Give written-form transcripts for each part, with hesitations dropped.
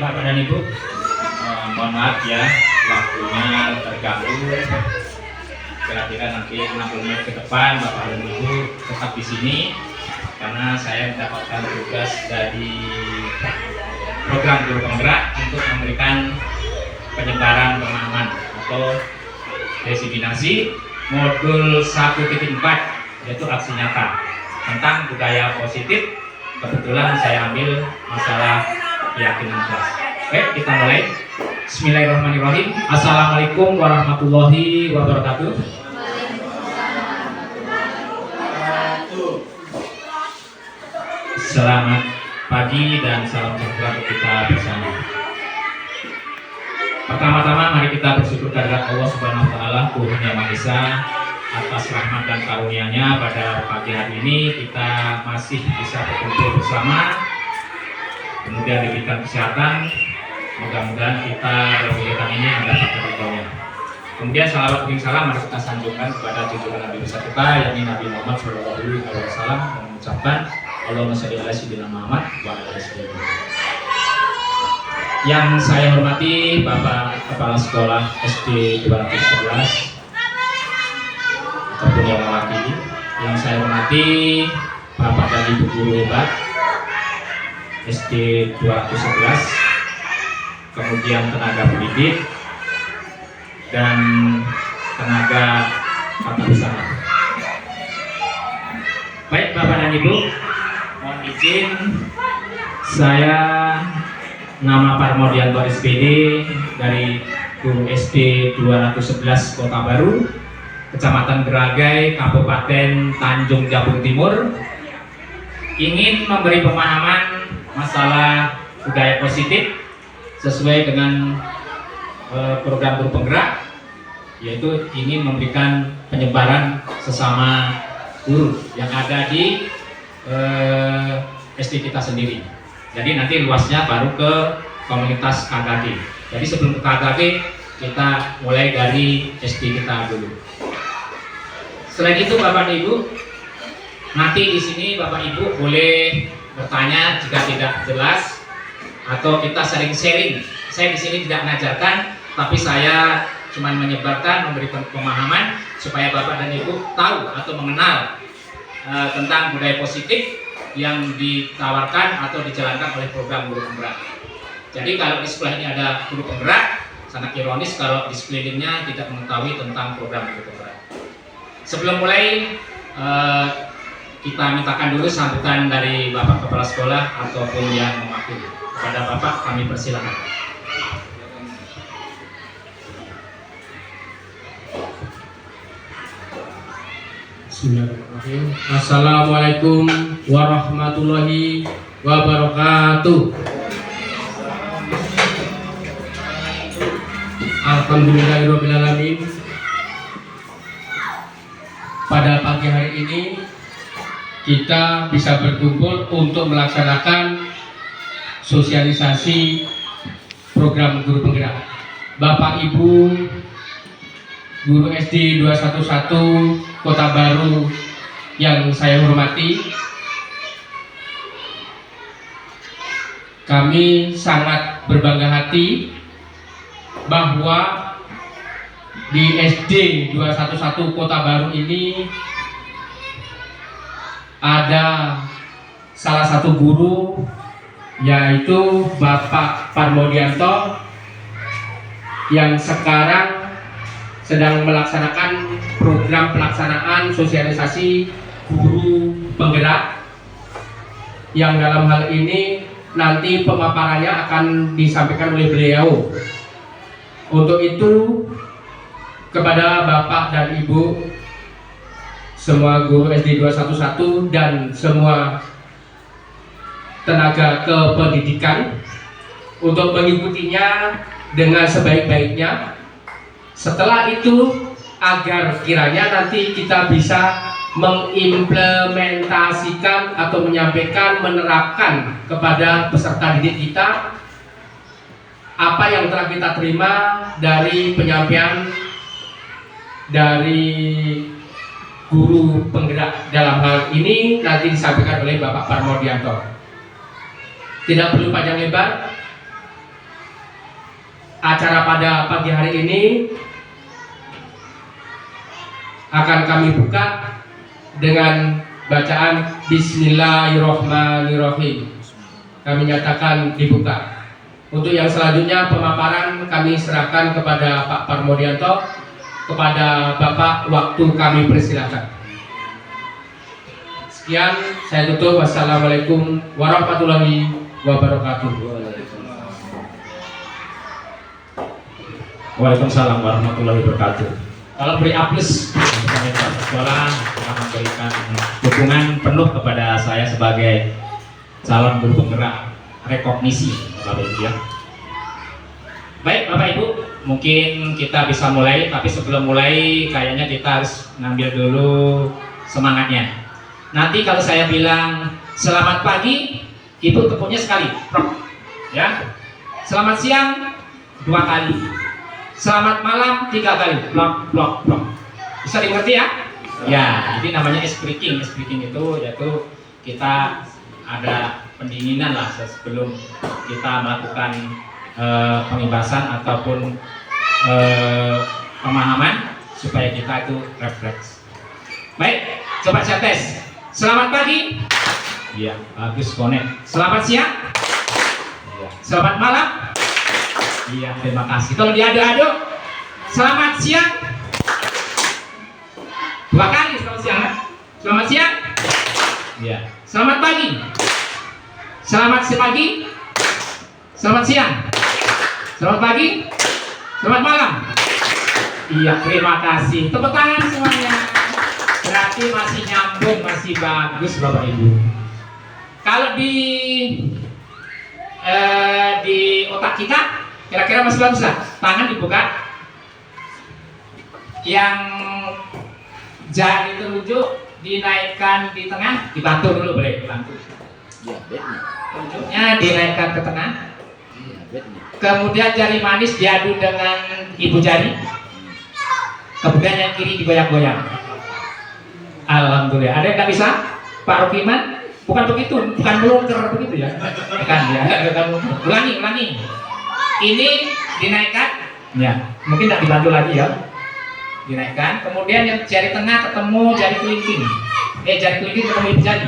Bapak dan Ibu, mohon maaf ya, waktunya terganggu. Kira-kira nanti 60 menit ke depan Bapak dan Ibu tetap di sini karena saya mendapatkan tugas dari program guru penggerak untuk memberikan penyebaran pemahaman atau diseminasi modul 1.4 yaitu aksi nyata tentang budaya positif. Kebetulan saya ambil masalah keyakinan kelas. Baik, kita mulai. Bismillahirrahmanirrahim. Assalamualaikum warahmatullahi wabarakatuh. Selamat pagi dan salam sejahtera untuk kita bersama. Pertama-tama mari kita bersyukur kehadirat Allah Subhanahu wa taala, Tuhan Yang Maha Esa, atas rahmat dan karunia-Nya pada pagi hari ini kita masih bisa berkumpul bersama, kemudian diberikan kesehatan. Mudah-mudahan kita berkegiatan ini mendapatkan ridho-Nya. Kemudian salawat dan salam mari kita sanjungkan kepada junjungan Nabi besar kita, yakni Nabi Muhammad SAW, mengucapkan Allahumma sholli ala sayyidina Muhammad wa ala ali sayyidina Muhammad. Yang saya hormati Bapak Kepala Sekolah SD 211 ataupun yang mewakili, yang saya hormati Bapak dan Ibu guru hebat SD 211, kemudian tenaga pendidik dan tenaga tata usaha. Baik Bapak dan Ibu, mohon izin saya nama Parmodianto SPD dari guru SD 211 Kota Baru, Kecamatan Geragai, Kabupaten Tanjung Jabung Timur, ingin memberi pemahaman masalah budaya positif sesuai dengan program guru penggerak, yaitu ingin memberikan penyebaran sesama guru yang ada di SD kita sendiri. Jadi nanti luasnya baru ke komunitas KKG. Jadi sebelum ke KKG kita mulai dari SD kita dulu. Selain itu Bapak dan Ibu, nanti di sini Bapak Ibu boleh bertanya jika tidak jelas atau kita sering sharing. Saya di sini tidak mengajarkan, tapi saya cuma menyebarkan, memberikan pemahaman supaya Bapak dan Ibu tahu atau mengenal tentang budaya positif yang ditawarkan atau dijalankan oleh program guru penggerak. Jadi kalau di sekolah ini ada guru penggerak, sangat ironis kalau di sekelilingnya tidak mengetahui tentang program guru penggerak. Sebelum mulai, kita mintakan dulu sambutan dari Bapak Kepala Sekolah ataupun yang mewakili. Kepada Bapak kami persilakan. Bismillahirrahmanirrahim. Assalamualaikum warahmatullahi wabarakatuh. Alhamdulillahirrahmanirrahim. Pada pagi hari ini kita bisa berkumpul untuk melaksanakan sosialisasi program guru penggerak. Bapak Ibu guru SD 211 Kota Baru yang saya hormati, kami sangat berbangga hati bahwa di SD 211 Kota Baru ini ada salah satu guru, yaitu Bapak Parmodianto, yang sekarang sedang melaksanakan program pelaksanaan sosialisasi guru penggerak, yang dalam hal ini nanti pemaparannya akan disampaikan oleh beliau. Untuk itu, kepada Bapak dan Ibu semua guru SD 211 dan semua tenaga kependidikan untuk mengikutinya dengan sebaik-baiknya. Setelah itu, agar kiranya nanti kita bisa mengimplementasikan atau menyampaikan, menerapkan kepada peserta didik kita apa yang telah kita terima dari penyampaian dari guru penggerak. Dalam hal ini nanti disampaikan oleh Bapak Parmodianto. Tidak perlu panjang lebar, acara pada pagi hari ini akan kami buka dengan bacaan Bismillahirrahmanirrahim. Kami nyatakan dibuka. Untuk yang selanjutnya pemaparan kami serahkan kepada Pak Parmodianto. Kepada Bapak, waktu kami persilahkan. Sekian, saya tutup. Wassalamualaikum warahmatullahi wabarakatuh. Waalaikumsalam warahmatullahi wabarakatuh. Kalau beri aplaus pemerintah sekolah telah memberikan dukungan penuh kepada saya sebagai calon guru penggerak rekognisi, Bapak Ibu ya. Baik Bapak Ibu, mungkin kita bisa mulai, tapi sebelum mulai kayaknya kita harus ngambil dulu semangatnya. Nanti kalau saya bilang selamat pagi, Ibu tepuknya sekali, prok, ya. Selamat siang 2 kali. Selamat malam 3 kali, blok blok blok. Bisa dimengerti ya? Ya, ini namanya ice breaking. Ice breaking itu yaitu kita ada pendinginan lah sebelum kita melakukan pengibasan ataupun pemahaman supaya kita itu refleks. Baik, coba saya tes. Selamat pagi. Iya, bagus connect. Selamat siang. Iya. Selamat malam. Iya, terima kasih. Kalau diaduk-aduk, selamat siang. 2 kali selamat siang. Selamat siang. Iya. Selamat pagi. Selamat pagi. Selamat siang. Selamat pagi. Selamat malam. Iya, terima kasih. Tepuk tangan semuanya. Berarti masih nyambung, masih bagus Bapak Ibu. Kalau di otak kita kira-kira masih bagus lah. Tangan dibuka. Yang jari telunjuk dinaikkan di tengah, dibantu dulu boleh, dibantu. Ya, bednya. Telunjuknya dinaikkan ke tengah. Iya, bednya. Kemudian jari manis diadu dengan ibu jari. Kemudian yang kiri digoyang-goyang. Alhamdulillah. Ada yang nggak bisa? Pak Rokiman? Bukan begitu, bukan melungker begitu ya. Bukan ya. Ulangi. Ini dinaikkan. Ya, mungkin tidak dibantu lagi ya. Dinaikkan. Kemudian yang jari tengah ketemu jari kelingking. Jari kelingking ketemu ibu jari.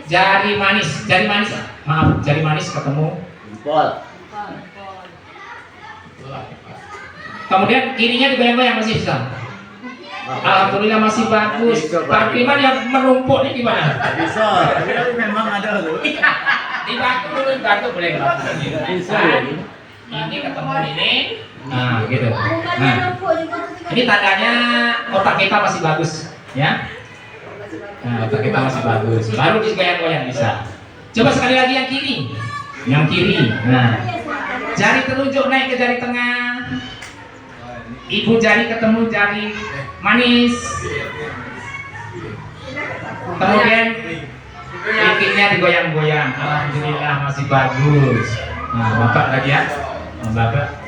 Jari manis. Maaf, jari manis ketemu. Jempol. Kemudian kirinya digoyang-goyang masih bisa. Alhamdulillah masih bagus. Pak Firman yang menumpuk ini gimana? Bisa. Tapi memang ada tuh. Dibantu boleh nggak? Bisa. Ini ketemu ini. Nah, gitu. Nah, ini tandanya otak kita masih bagus, ya. Nah, otak kita masih bagus. Baru digoyang-goyang bisa. Coba sekali lagi yang kiri. Yang kiri. Nah, jari telunjuk naik ke jari tengah. Ibu jari ketemu jari manis. Kemudian kakinya digoyang-goyang. Alhamdulillah masih bagus. Nah, Bapak lagi ya. Bapak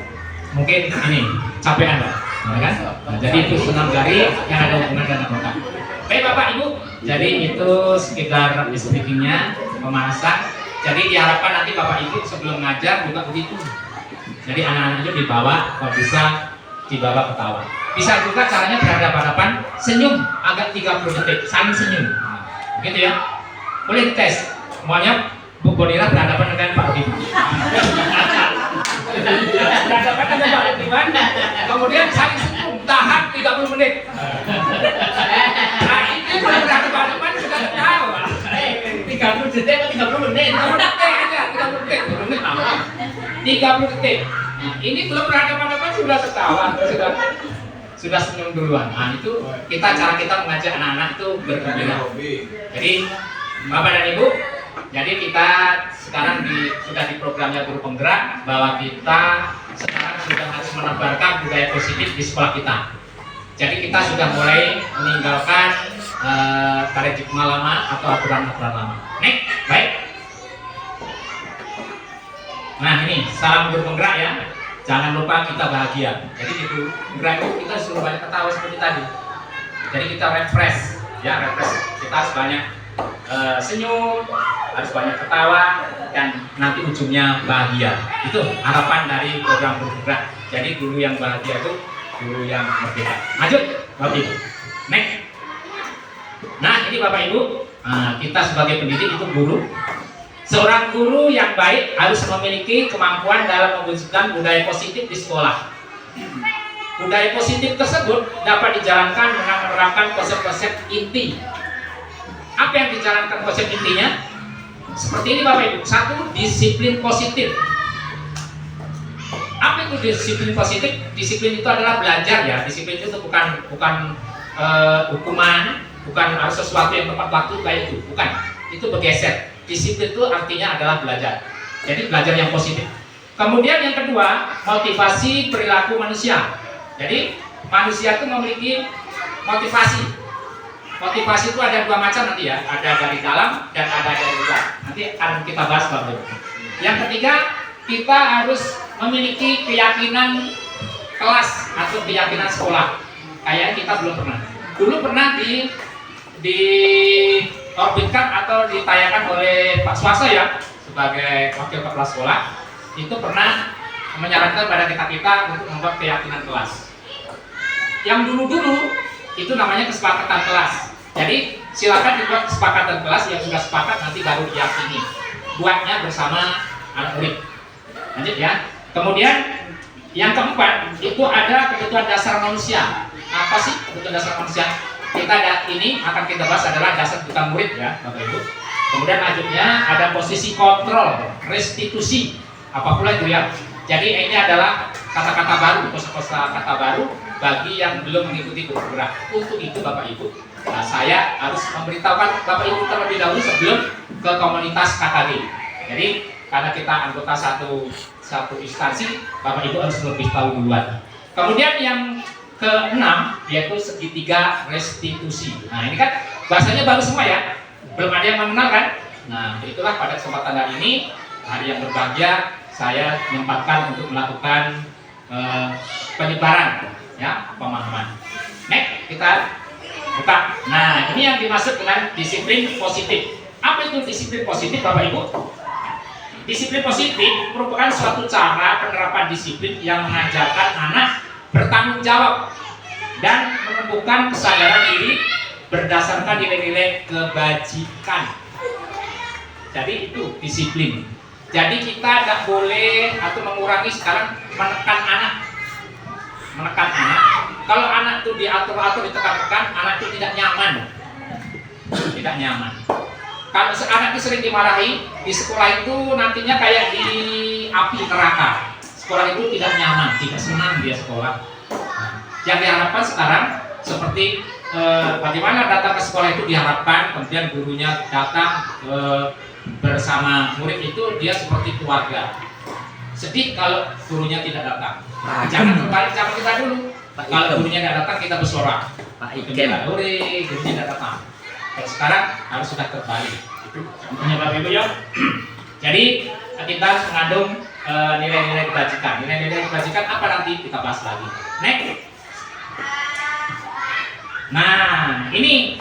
mungkin ini capean Pak. Nah, kan? Nah, jadi itu senam jari yang ada hubungan dengan otak. Baik Bapak Ibu, jadi itu sekitar speakingnya, pemanasan. Jadi diharapkan nanti Bapak Ibu sebelum ngajar juga begitu. Jadi anak-anak itu dibawa, kalau bisa dibawa ketawa. Bisa juga caranya berhadapan-hadapan, senyum agak 30 detik, saling senyum. Nah, gitu ya. Boleh dites. Semuanya Bu Bonira berhadapan dengan Pak Ibu. Berhadapan dengan Pak Ibu. Kemudian saling senyum, tahan 30 menit. Nah, ini kalau berhadapan-hadapan sudah ketawa. 30 detik atau 30 menit? 30 detik aja, 30 detik. 30 detik. Ini belum berhadapan-hadapan sudah ketawa, sudah senyum duluan. Nah, itu cara kita mengajak anak-anak itu berbeda. Jadi Bapak dan Ibu, jadi kita sekarang sudah di programnya guru penggerak bahwa kita sekarang sudah harus menebarkan budaya positif di sekolah kita. Jadi kita sudah mulai meninggalkan paradigma lama atau aturan-aturan lama. Baik. Nah ini salam guru penggerak ya. Jangan lupa kita bahagia. Jadi di guru penggerak itu kita suruh banyak ketawa seperti tadi. Jadi kita refresh, ya refresh. Kita harus banyak senyum, harus banyak ketawa, dan nanti ujungnya bahagia. Itu harapan dari program Guru Bergerak. Jadi guru yang bahagia itu guru yang merdeka. Lanjut, Bapak Ibu. Next. Nah, ini Bapak Ibu, kita sebagai pendidik itu guru. Seorang guru yang baik harus memiliki kemampuan dalam mewujudkan budaya positif di sekolah. Budaya positif tersebut dapat dijalankan dengan menerapkan konsep-konsep inti. Apa yang dijalankan konsep intinya? Seperti ini Bapak Ibu. Satu, disiplin positif. Apa itu disiplin positif? Disiplin itu adalah belajar ya. Disiplin itu bukan hukuman, bukan harus sesuatu yang tepat waktu kayak itu. Bukan. Itu bergeser. Disiplin itu artinya adalah belajar. Jadi belajar yang positif. Kemudian yang kedua, motivasi perilaku manusia. Jadi manusia itu memiliki motivasi. Motivasi itu ada dua macam nanti ya, ada dari dalam dan ada dari luar. Nanti akan kita bahas Bapak Ibu. Yang ketiga, kita harus memiliki keyakinan kelas atau keyakinan sekolah. Kayaknya kita belum pernah. Dulu pernah diorbitkan atau ditayangkan oleh Pak Swasta ya sebagai wakil kepala sekolah. Itu pernah menyarankan pada kita untuk membuat keyakinan kelas. Yang dulu-dulu itu namanya kesepakatan kelas. Jadi silakan dibuat kesepakatan kelas, yang sudah sepakat nanti baru diyakini. Buatnya bersama anak murid. Lanjut ya. Kemudian yang keempat itu ada kebutuhan dasar manusia. Apa sih kebutuhan dasar manusia? Kita ini akan kita bahas adalah dasar kebutuhan murid ya, Bapak Ibu. Kemudian lanjutnya ada posisi kontrol, restitusi. Apa pula itu ya? Jadi ini adalah kata-kata baru, kosa-kosa kata baru bagi yang belum mengikuti Guru Bergerak. Untuk itu Bapak Ibu, saya harus memberitahukan Bapak Ibu terlebih dahulu sebelum ke komunitas KKG. Jadi karena kita anggota satu instansi, Bapak Ibu harus lebih tahu duluan. Kemudian yang keenam yaitu segitiga restitusi. Nah ini kan bahasanya baru semua ya, belum ada yang mengenal kan? Nah itulah pada kesempatan hari ini, hari yang berbahagia, saya menyempatkan untuk melakukan penyebaran ya pemahaman. Next kita buka. Nah ini yang dimaksud dengan disiplin positif. Apa itu disiplin positif Bapak Ibu? Disiplin positif merupakan suatu cara penerapan disiplin yang mengajarkan anak bertanggung jawab dan menumbuhkan kesadaran diri berdasarkan nilai-nilai kebajikan. Jadi itu disiplin. Jadi kita tidak boleh atau mengurangi sekarang menekan anak. Kalau anak itu diatur-atur, ditekan-tekan, anak itu tidak nyaman. Tidak nyaman. Kalau anak itu sering dimarahi di sekolah itu nantinya kayak di api neraka. Sekolah itu tidak nyaman, tidak senang dia sekolah. Yang diharapkan sekarang seperti bagaimana datang ke sekolah itu diharapkan, kemudian gurunya datang bersama murid itu dia seperti keluarga. Sedih kalau gurunya tidak datang. Jangan terbalik sama kita dulu. Kalau gurunya tidak datang kita bersorak. Pak Gurunya Ikem. tidak datang. Kalau sekarang harus sudah terbalik. Itu contohnya Bapak Ibu ya. Jadi kita harus mengandung nilai-nilai kebajikan. Nilai-nilai kebajikan apa nanti kita bahas lagi. Next. Nah, ini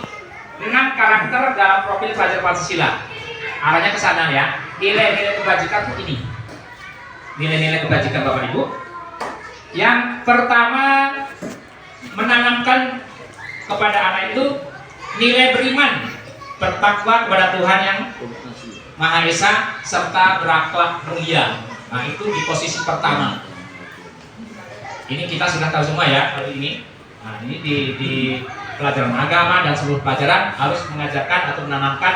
6 karakter dalam profil pelajar Pancasila. Arahnya ke sana ya. Nilai-nilai kebajikan itu ini. Nilai-nilai kebajikan Bapak Ibu. Yang pertama, menanamkan kepada anak itu nilai beriman, bertakwa kepada Tuhan yang Maha Esa serta berakhlak mulia. Nah, itu di posisi pertama. Ini kita sudah tahu semua ya hari ini. Nah, ini di pelajaran agama dan seluruh pelajaran harus mengajarkan atau menanamkan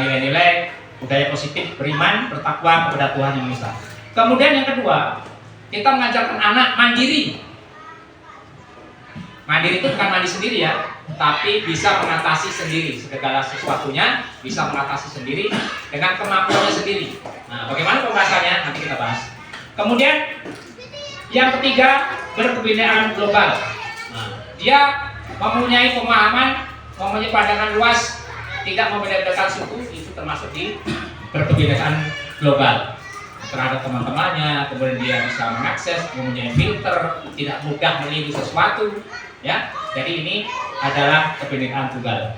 nilai-nilai budaya positif, beriman, bertakwa kepada Tuhan yang Maha Esa. Kemudian yang kedua, kita mengajarkan anak mandiri. Mandiri itu bukan mandi sendiri ya, tapi bisa mengatasi sendiri segala sesuatunya, bisa mengatasi sendiri dengan kemampuannya sendiri. Nah, bagaimana pembahasannya nanti kita bahas. Kemudian yang ketiga, berkebudayaan global. Nah, dia mempunyai pemahaman, mempunyai pandangan luas, tidak membeda-bedakan suku, itu termasuk di berkebudayaan global. Terhadap teman-temannya, kemudian dia bisa mengakses, mempunyai filter, tidak mudah meniru sesuatu, ya. Jadi ini adalah kebudayaan tunggal.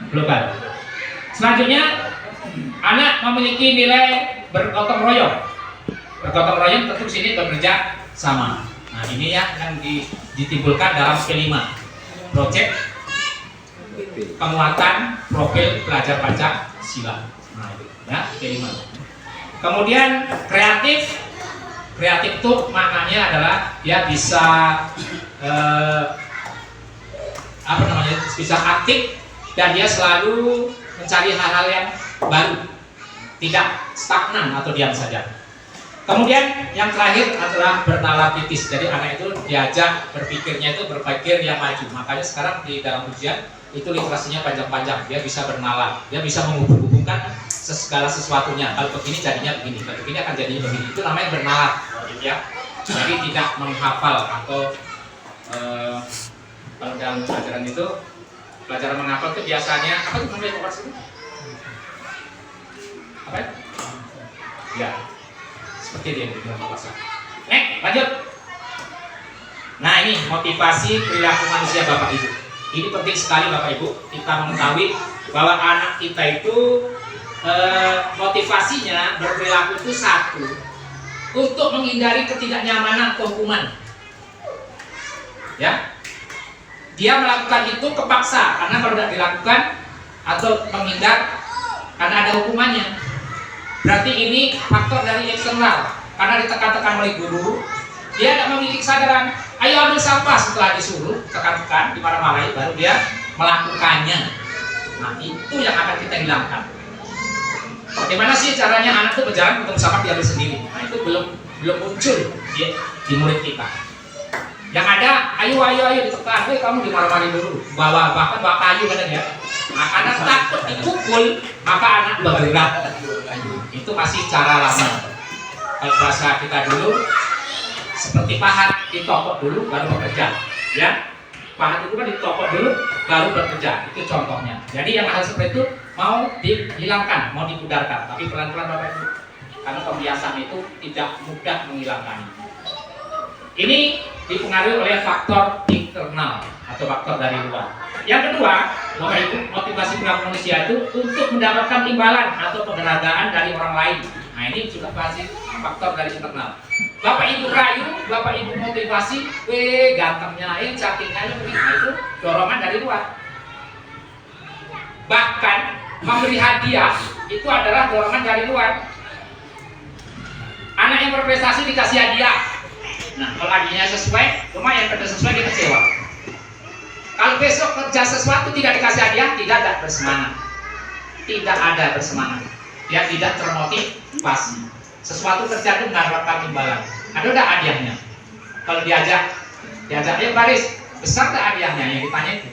global. Selanjutnya, anak memiliki nilai bergotong royong. Bergotong royong tentu sini bekerja sama. Nah, ini ya yang ditimbulkan dalam P5. Project penguatan profil pelajar Pancasila. Nah, itu ya P5. Kemudian kreatif. Kreatif itu maknanya adalah dia bisa bisa aktif dan dia selalu mencari hal-hal yang baru, tidak stagnan atau diam saja. Kemudian yang terakhir adalah bernalar kritis. Jadi anak itu diajak berpikirnya itu berpikir yang maju. Makanya sekarang di dalam ujian itu literasinya panjang-panjang. Dia bisa bernalar, dia bisa menghubung-hubungkan segala sesuatunya. Kalau begini jadinya begini, kalau begini akan jadinya begini. Itu namanya bernalar, ya. Jadi tidak menghafal atau kalau dalam pelajaran itu pelajaran menghafal itu biasanya apa itu namanya kelas itu? Apa? Ya, seperti dia di dalam kelas. Lanjut. Nah, ini motivasi perilaku manusia Bapak Ibu. Ini penting sekali Bapak Ibu kita mengetahui bahwa anak kita itu motivasinya berperilaku itu satu, untuk menghindari ketidaknyamanan atau hukuman. Ya, dia melakukan itu kepaksa karena kalau tidak dilakukan atau menghindar karena ada hukumannya. Berarti ini faktor dari eksternal karena ditekan-tekan oleh guru, dia tidak memiliki kesadaran. Ayo ambil sampah, setelah disuruh tekan-tekan dimarah-marahi baru dia melakukannya. Nah, itu yang akan kita hilangkan. Bagaimana sih caranya anak itu berjalan untuk sampah diambil sendiri? Nah, itu belum muncul di murid kita. Yang ada, ayo ditekan, kamu dimarah-marahi dulu, bahkan bawa kayu kan ya. Nah, karena takut dipukul, maka anak bergerak. Itu masih cara lama. Kalau bahasa kita dulu, seperti pahat ditokok dulu baru bekerja, ya. Pahat itu kan ditokok dulu baru bekerja. Itu contohnya. Jadi yang hal seperti itu mau dihilangkan, mau dipudarkan, tapi pelan-pelan Bapak Ibu. Karena kebiasaan itu tidak mudah menghilangkannya. Ini dipengaruhi oleh faktor internal atau faktor dari luar. Yang kedua, Bapak Ibu, motivasi perilaku manusia itu untuk mendapatkan imbalan atau penghargaan dari orang lain. Nah, ini juga pasti faktor dari internal. Bapak Ibu rayu, Bapak Ibu motivasi, gantengnya, cantiknya, nah itu dorongan dari luar. Bahkan memberi hadiah itu adalah dorongan dari luar. Anak yang berprestasi dikasih hadiah. Nah, kalau hadiahnya sesuai, lumayan, kerja sesuai dia kecewa. Kalau besok kerja sesuatu tidak dikasih hadiah, tidak ada bersemangat. Tidak ada bersemangat. Dia tidak termotivasi. Sesuatu kerja itu mengharapkan imbalan. Ada udah hadiahnya. Kalau diajak ayo baris, besar tak hadiahnya yang ditanya itu.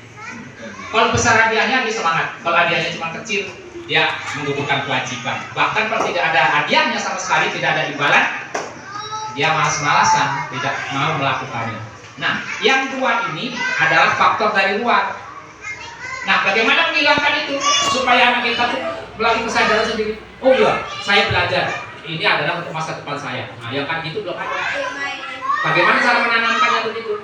Kalau besar hadiahnya dia semangat. Kalau hadiahnya cuma kecil, dia menggugurkan kewajiban. Bahkan kalau tidak ada hadiahnya sama sekali, tidak ada imbalan, dia malas-malasan, tidak mau melakukannya. Nah, yang dua ini adalah faktor dari luar. Nah, bagaimana menghilangkan itu supaya anak kita tuh melalui kesadaran sendiri. Oh iya, saya belajar. Ini adalah untuk masa depan saya. Nah, yang kan gitu belum ada. Bagaimana cara menanamkannya begitu?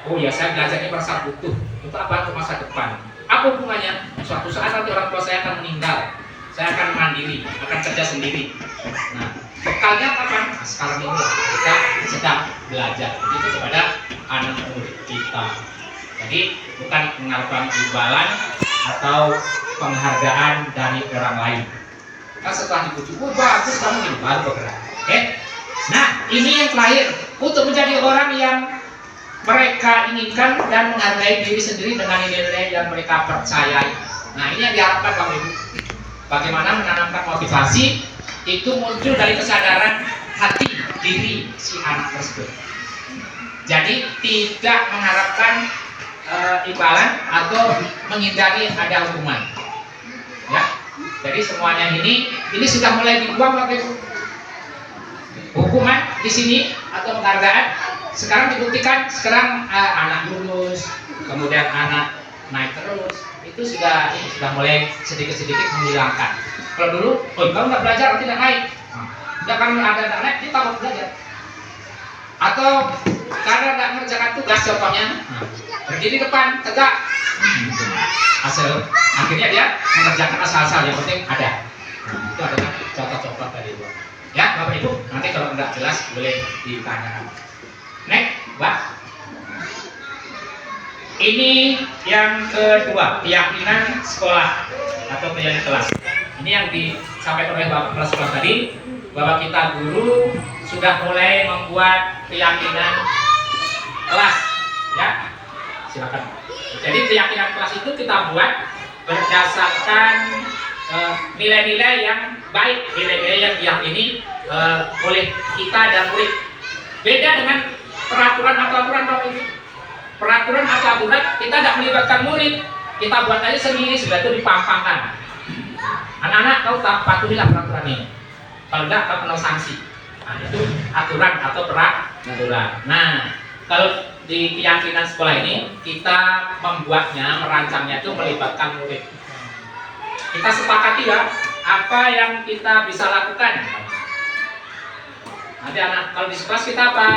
Oh ya, saya belajarnya merasa butuh. Untuk apa? Untuk masa depan. Apa hubungannya? Suatu saat nanti orang tua saya akan meninggal. Saya akan mandiri, akan kerja sendiri. Nah, bekalnya kapan? Nah, sekarang ini kita sedang belajar. Itu kepada anak murid kita. Jadi bukan mengharapkan imbalan atau penghargaan dari orang lain. Kan setelah dipuji, bagus kamu ini baru bergerak. Oke? Nah, ini yang terakhir untuk menjadi orang yang mereka inginkan dan menghargai diri sendiri dengan nilai-nilai yang mereka percayai. Nah, ini yang diharapkan Bapak Ibu. Bagaimana menanamkan motivasi itu muncul dari kesadaran hati diri si anak tersebut. Jadi tidak mengharapkan imbalan atau menghindari ada hukuman. Ya. Jadi semuanya ini sudah mulai dibuang Bapak Ibu. Hukuman di sini atau penghargaan sekarang dibuktikan sekarang anak lulus, kemudian anak naik terus, itu sudah mulai sedikit-sedikit menghilangkan. Kalau dulu, kamu nggak belajar nanti nggak naik. Nggak kan ada nggak naik, kita mau belajar. Atau karena nggak mengerjakan tugas contohnya, berdiri depan tegak. hasil akhirnya dia mengerjakan asal-asal, yang penting ada. Nah, itu adalah contoh-contoh dari Ibu. Ya, Bapak Ibu, nanti kalau enggak jelas boleh ditanyakan. Next, Mbak. Ini yang kedua, keyakinan sekolah atau keyakinan kelas. Ini yang disampaikan oleh Bapak Kepala Sekolah tadi, bahwa kita guru sudah mulai membuat keyakinan kelas. Ya, silakan. Jadi keyakinan kelas itu kita buat berdasarkan nilai-nilai yang baik, nilai-nilai yang diyakini oleh kita dan murid. Beda dengan peraturan atau aturan Bapak Ibu. Peraturan atau aturan kita tidak melibatkan murid, kita buat aja sendiri, sudah itu dipampangkan. Anak-anak kau tak patuhilah peraturan ini. Kalau tidak kau kena sanksi. Nah, itu aturan atau peraturan. Nah, kalau di keyakinan sekolah ini kita membuatnya, merancangnya itu melibatkan murid. Kita sepakati ya apa yang kita bisa lakukan. Nanti anak kalau di sekolah kita apa?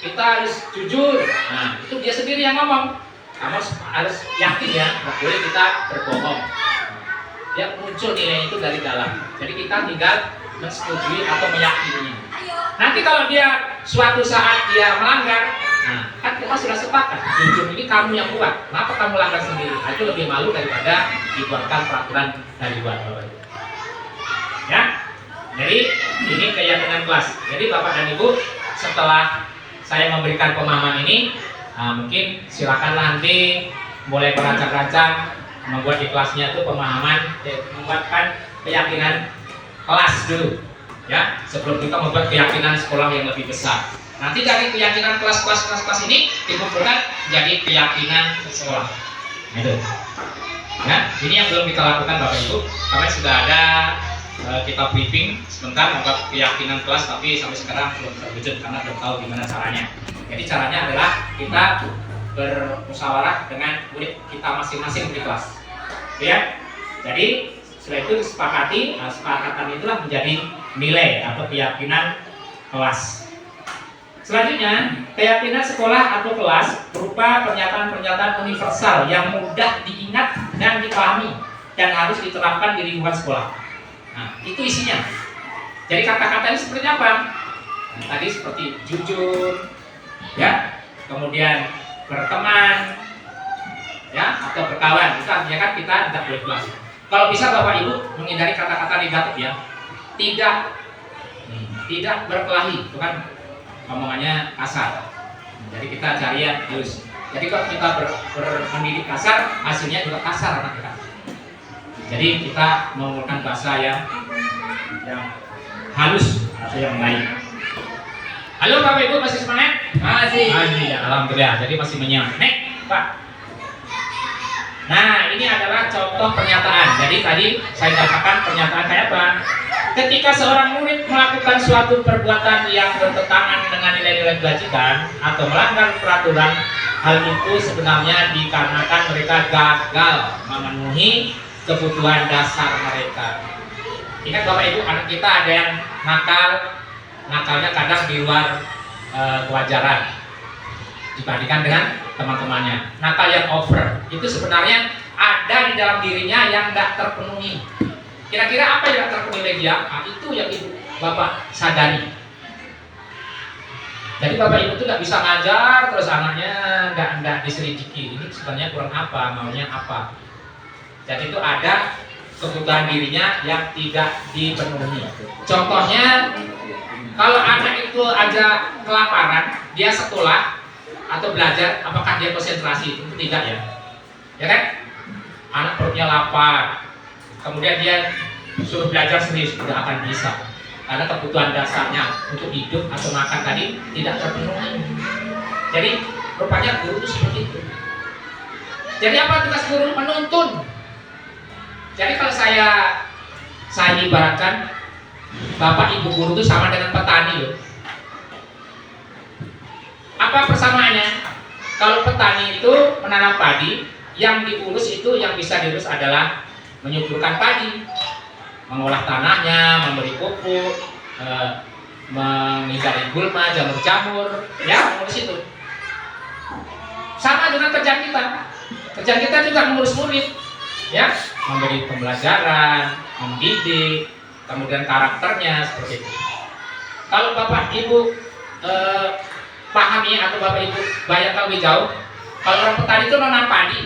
Kita harus jujur. Nah, itu dia sendiri yang ngomong. Kamu harus yakin ya, nggak boleh kita berbohong. Dia muncul nilai itu dari dalam. Jadi kita tinggal menyetujui atau meyakininya. Nanti kalau dia suatu saat dia melanggar, nah kan kita sudah sepakat. Jujur ini kamu yang buat. Kenapa kamu langgar sendiri? Nah, itu lebih malu daripada dibuatkan peraturan dari luar. Ya. Jadi ini keyakinan kelas. Jadi Bapak dan Ibu, setelah saya memberikan pemahaman ini, mungkin silakanlah nanti mulai merancang-rancang membuat di kelasnya itu pemahaman, membuatkan keyakinan kelas dulu, ya, sebelum kita membuat keyakinan sekolah yang lebih besar. Nanti dari keyakinan kelas ini dikumpulkan menjadi keyakinan sekolah. Nah, itu. Ya, ini yang belum kita lakukan Bapak Ibu, karena sudah ada kita briefing sebentar membuat keyakinan kelas, tapi sampai sekarang belum terwujud karena belum tahu gimana caranya. Jadi caranya adalah kita bermusyawarah dengan murid kita masing-masing di kelas. Ya. Jadi setelah itu disepakati, kesepakatan itulah menjadi nilai atau keyakinan kelas. Selanjutnya, keyakinan sekolah atau kelas berupa pernyataan-pernyataan universal yang mudah diingat dan dipahami dan harus diterapkan di lingkungan sekolah. Nah, itu isinya. Jadi kata-kata ini seperti apa? Nah, tadi seperti jujur, ya, kemudian berteman, ya, atau berkawan. Itu artinya kan kita tidak boleh kelas. Kalau bisa Bapak Ibu menghindari kata-kata negatif ya. Tidak berkelahi, itu kan omongannya kasar. Jadi kita cari yang halus. Jadi kalau kita mendidik kasar, hasilnya juga kasar anak kita. Jadi kita menggunakan bahasa yang halus atau yang baik. Halo Bapak Ibu, masih semangat? Masih. Ya, alhamdulillah. Jadi masih menyiap. Nek, Pak. Nah, ini adalah contoh pernyataan. Jadi tadi saya katakan pernyataan kayak apa? Ketika seorang murid melakukan suatu perbuatan yang bertentangan dengan nilai-nilai kebajikan atau melanggar peraturan, hal itu sebenarnya dikarenakan mereka gagal memenuhi kebutuhan dasar mereka. Ingat Bapak Ibu, anak kita ada yang nakalnya kadang di luar kewajaran dibandingkan dengan teman-temannya. Nakal yang over itu sebenarnya ada di dalam dirinya yang tidak terpenuhi. Kira-kira apa yang tidak terpenuhi oleh dia? Nah, itu yang Ibu Bapak sadari. Jadi Bapak Ibu itu tidak bisa ngajar terus anaknya tidak diselidiki. Ini sebenarnya kurang apa, maunya apa. Jadi itu ada kebutuhan dirinya yang tidak dipenuhi. Contohnya, kalau anak itu aja kelaparan, dia sekolah atau belajar, apakah dia konsentrasi? Itu tidak ya. Ya kan? Anak perutnya lapar, kemudian dia suruh belajar serius, tidak akan bisa. Karena kebutuhan dasarnya untuk hidup atau makan tadi tidak terpenuhi. Jadi rupanya guru itu seperti itu. Jadi apa tugas guru? Menuntun. Jadi kalau saya ibaratkan Bapak Ibu guru itu sama dengan petani loh. Apa persamaannya? Kalau petani itu menanam padi, yang diurus itu yang bisa diurus adalah menyuburkan padi, mengolah tanahnya, memberi pupuk, menghindari gulma, jamur-jamur, ya mengurus itu. Sama dengan kerjaan kita. Kerjaan kita juga mengurus murid, ya, memberi pembelajaran, mendidik, kemudian karakternya seperti itu. Kalau Bapak Ibu pahami atau Bapak Ibu bayangkan lebih jauh, kalau orang petani itu menanam padi,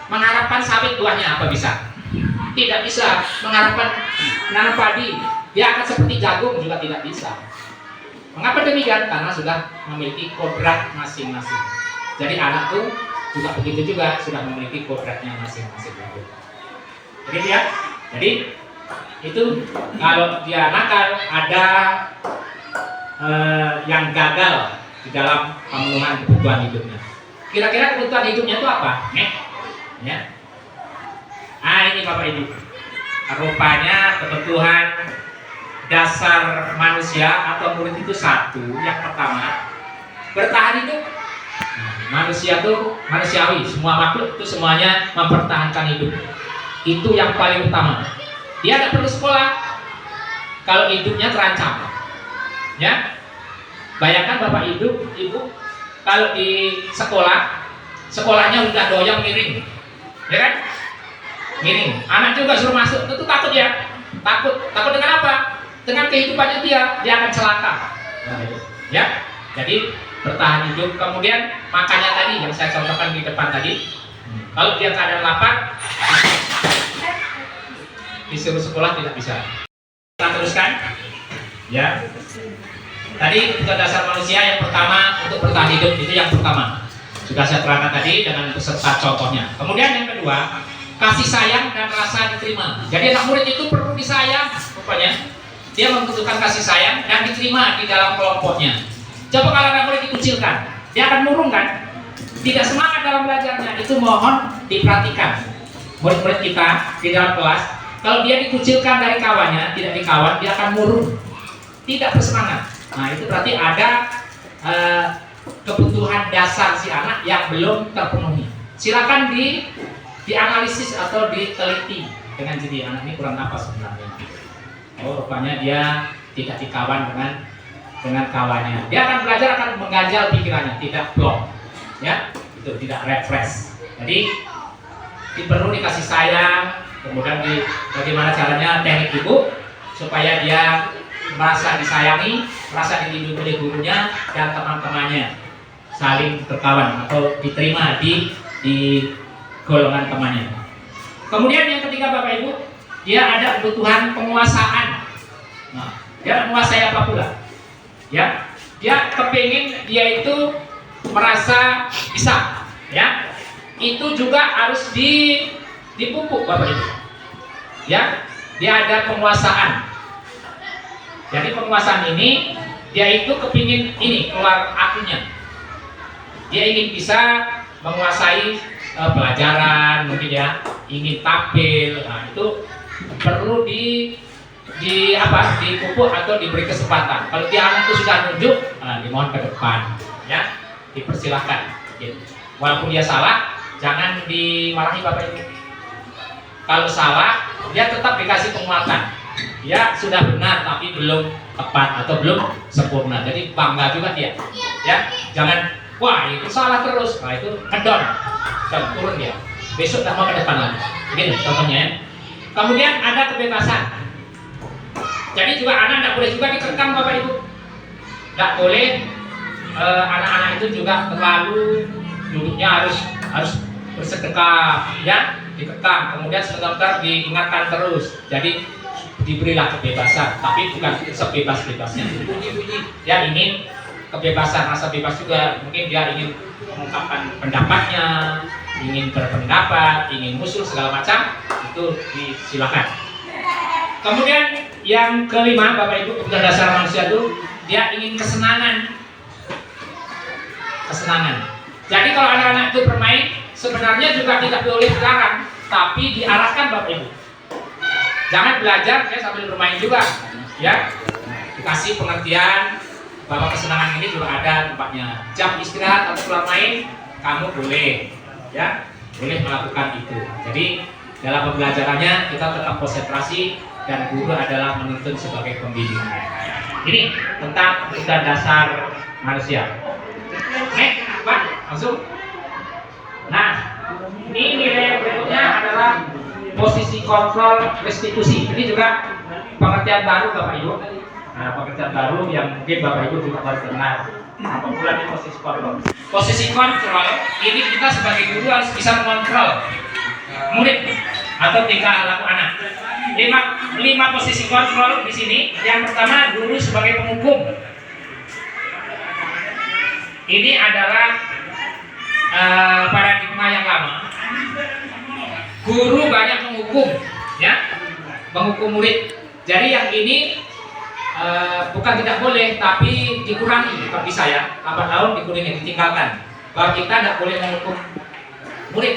mengharapkan sawit buahnya apa bisa? Tidak bisa. Mengharapkan menanam padi, dia akan seperti jagung juga tidak bisa. Mengapa demikian? Karena sudah memiliki kodrat masing-masing. Jadi anak tuh juga begitu juga, sudah memiliki kodratnya masing-masing. Begitu ya. Jadi itu kalau dia nakal, ada yang gagal di dalam pemenuhan kebutuhan hidupnya. Kira-kira kebutuhan hidupnya itu apa? Ya. Ini Bapak Ibu. Rupanya kebutuhan dasar manusia atau murid itu satu. Yang pertama, bertahan hidup. Manusia itu manusiawi, semua makhluk itu semuanya mempertahankan hidup. Itu yang paling utama. Dia tidak perlu sekolah kalau hidupnya terancam. Ya, bayangkan Bapak Ibu kalau di sekolahnya udah doyong miring, ya kan? Miring. Anak juga suruh masuk, tentu takut ya. Takut dengan apa? Dengan kehidupannya dia akan celaka. Ya, jadi bertahan hidup. Kemudian makannya tadi yang saya contohkan di depan tadi. Kalau dia keadaan lapar, disuruh sekolah tidak bisa. Kita teruskan. Ya. Tadi untuk dasar manusia yang pertama untuk bertahan hidup itu yang pertama. Sudah saya terangkan tadi dengan beserta contohnya. Kemudian yang kedua, kasih sayang dan rasa diterima. Jadi anak murid itu perlu disayang, rupanya. Dia membutuhkan kasih sayang dan diterima di dalam kelompoknya. Coba kalau anak murid dikucilkan, dia akan murung kan? Tidak semangat dalam belajarnya. Itu mohon diperhatikan. Murid-murid kita di dalam kelas, kalau dia dikucilkan dari kawannya, tidak dikawan, dia akan murung, tidak bersemangat. Nah, itu berarti ada kebutuhan dasar si anak yang belum terpenuhi. Silakan dianalisis atau diteliti dengan jadi anak ini kurang apa sebenarnya. Oh, rupanya dia tidak dikawan dengan kawannya. Dia akan belajar, akan mengganjal pikirannya, tidak plong. Ya, itu tidak refresh. Jadi perlu dikasih sayang, kemudian bagaimana caranya teknik ibu supaya dia merasa disayangi, merasa dilindungi oleh gurunya dan teman-temannya, saling berkawan atau diterima di golongan temannya. Kemudian yang ketiga Bapak Ibu, dia ada kebutuhan penguasaan. Nah, dia menguasai apa pula? Ya, dia kepingin dia itu merasa bisa. Ya, itu juga harus dipupuk Bapak Ibu. Ya, dia ada penguasaan. Jadi penguasaan ini dia itu kepingin ini keluar akunya. Dia ingin bisa menguasai pelajaran mungkin ya, ingin tampil. Nah, itu perlu dipupuk atau diberi kesempatan. Kalau dia anak itu sudah nunjuk, dimohon ke depan, ya, dipersilahkan. Gitu. Walaupun dia salah, jangan dimarahi Bapak Ibu. Kalau salah, dia tetap dikasih penguatan. Ya sudah benar tapi belum tepat atau belum sempurna. Jadi bangga juga dia. Ya, jangan wah itu salah terus. Nah itu ngedon, dan turun dia. Besok tak mau ke depan lagi. Begini contohnya ya. Kemudian ada kebebasan. Jadi juga anak tidak boleh juga dikekang Bapak Ibu. Tidak boleh anak-anak itu juga terlalu duduknya harus bersedekah, ya, dikekang. Kemudian sebentar diingatkan terus. Jadi diberilah kebebasan, tapi bukan sebebas-bebasnya. Dia ingin kebebasan, rasa bebas juga. Mungkin dia ingin mengungkapkan pendapatnya, ingin berpendapat, ingin musuh segala macam, itu disilakan. Kemudian yang kelima Bapak Ibu, kebutuhan dasar manusia itu dia ingin kesenangan. Jadi kalau anak-anak itu bermain sebenarnya juga tidak boleh dilarang, tapi diarahkan Bapak Ibu. Jangan belajar ya sambil bermain juga, ya. Dikasih pengertian bahwa kesenangan ini juga ada tempatnya. Jam istirahat atau keluar main, kamu boleh, ya, boleh melakukan itu. Jadi dalam pembelajarannya kita tetap konsentrasi dan guru adalah menuntun sebagai pembimbing. Ini tentang kebutuhan dasar manusia. Pak, langsung. Nah, Ini nilai berikutnya adalah posisi kontrol restitusi. Ini juga pengertian baru Bapak Ibu. Nah, pengertian baru yang mungkin Bapak Ibu juga baru dengar. Apa pula ini posisi kontrol? Posisi kontrol ini kita sebagai guru harus bisa mengontrol murid atau tingkah laku anak. Lima posisi kontrol di sini. Yang pertama, guru sebagai penghukum. Ini adalah paradigma yang lama. Guru banyak menghukum, ya, menghukum murid. Jadi yang ini bukan tidak boleh, tapi dikurangi. Kalau bisa ya, 8 tahun dikurangi, ditinggalkan. Bahwa kita tidak boleh menghukum murid.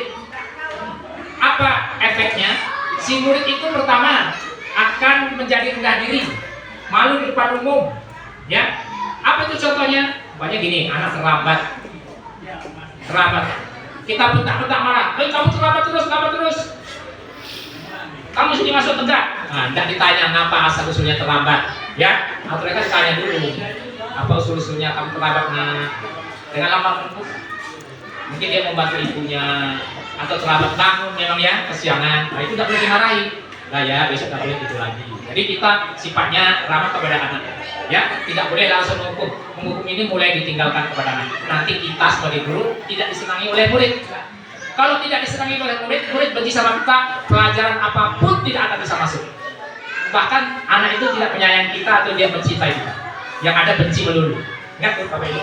Apa efeknya? Si murid itu pertama akan menjadi rendah diri, malu di depan umum, ya. Apa itu contohnya? Banyak gini, anak terlambat. Kita bentak-bentak marah. Kamu terlambat terus. Kamu mesti masuk tegak. Nah, tidak ditanya kenapa asal usulnya terlambat, ya. Atau mereka ditanya dulu, apa usul-usulnya kamu terlambat? Nah, dengan lama menempuh, mungkin dia membantu ibunya, atau terlambat bangun memang ya, kesiangan. Nah, itu tidak boleh dimarahi. Nah ya, besok tidak boleh gitu lagi. Jadi kita sifatnya ramah kepada anak, ya, tidak boleh langsung menghukum. Menghukum ini mulai ditinggalkan kepada anak. Nanti kita sebagai guru tidak disenangi oleh murid. Kalau tidak disenangi oleh murid, murid benci sama kita, pelajaran apapun tidak akan bisa masuk. Bahkan anak itu tidak penyayang kita atau dia mencintai kita. Yang ada benci melulu. Ingat tuh Bapak Ibu.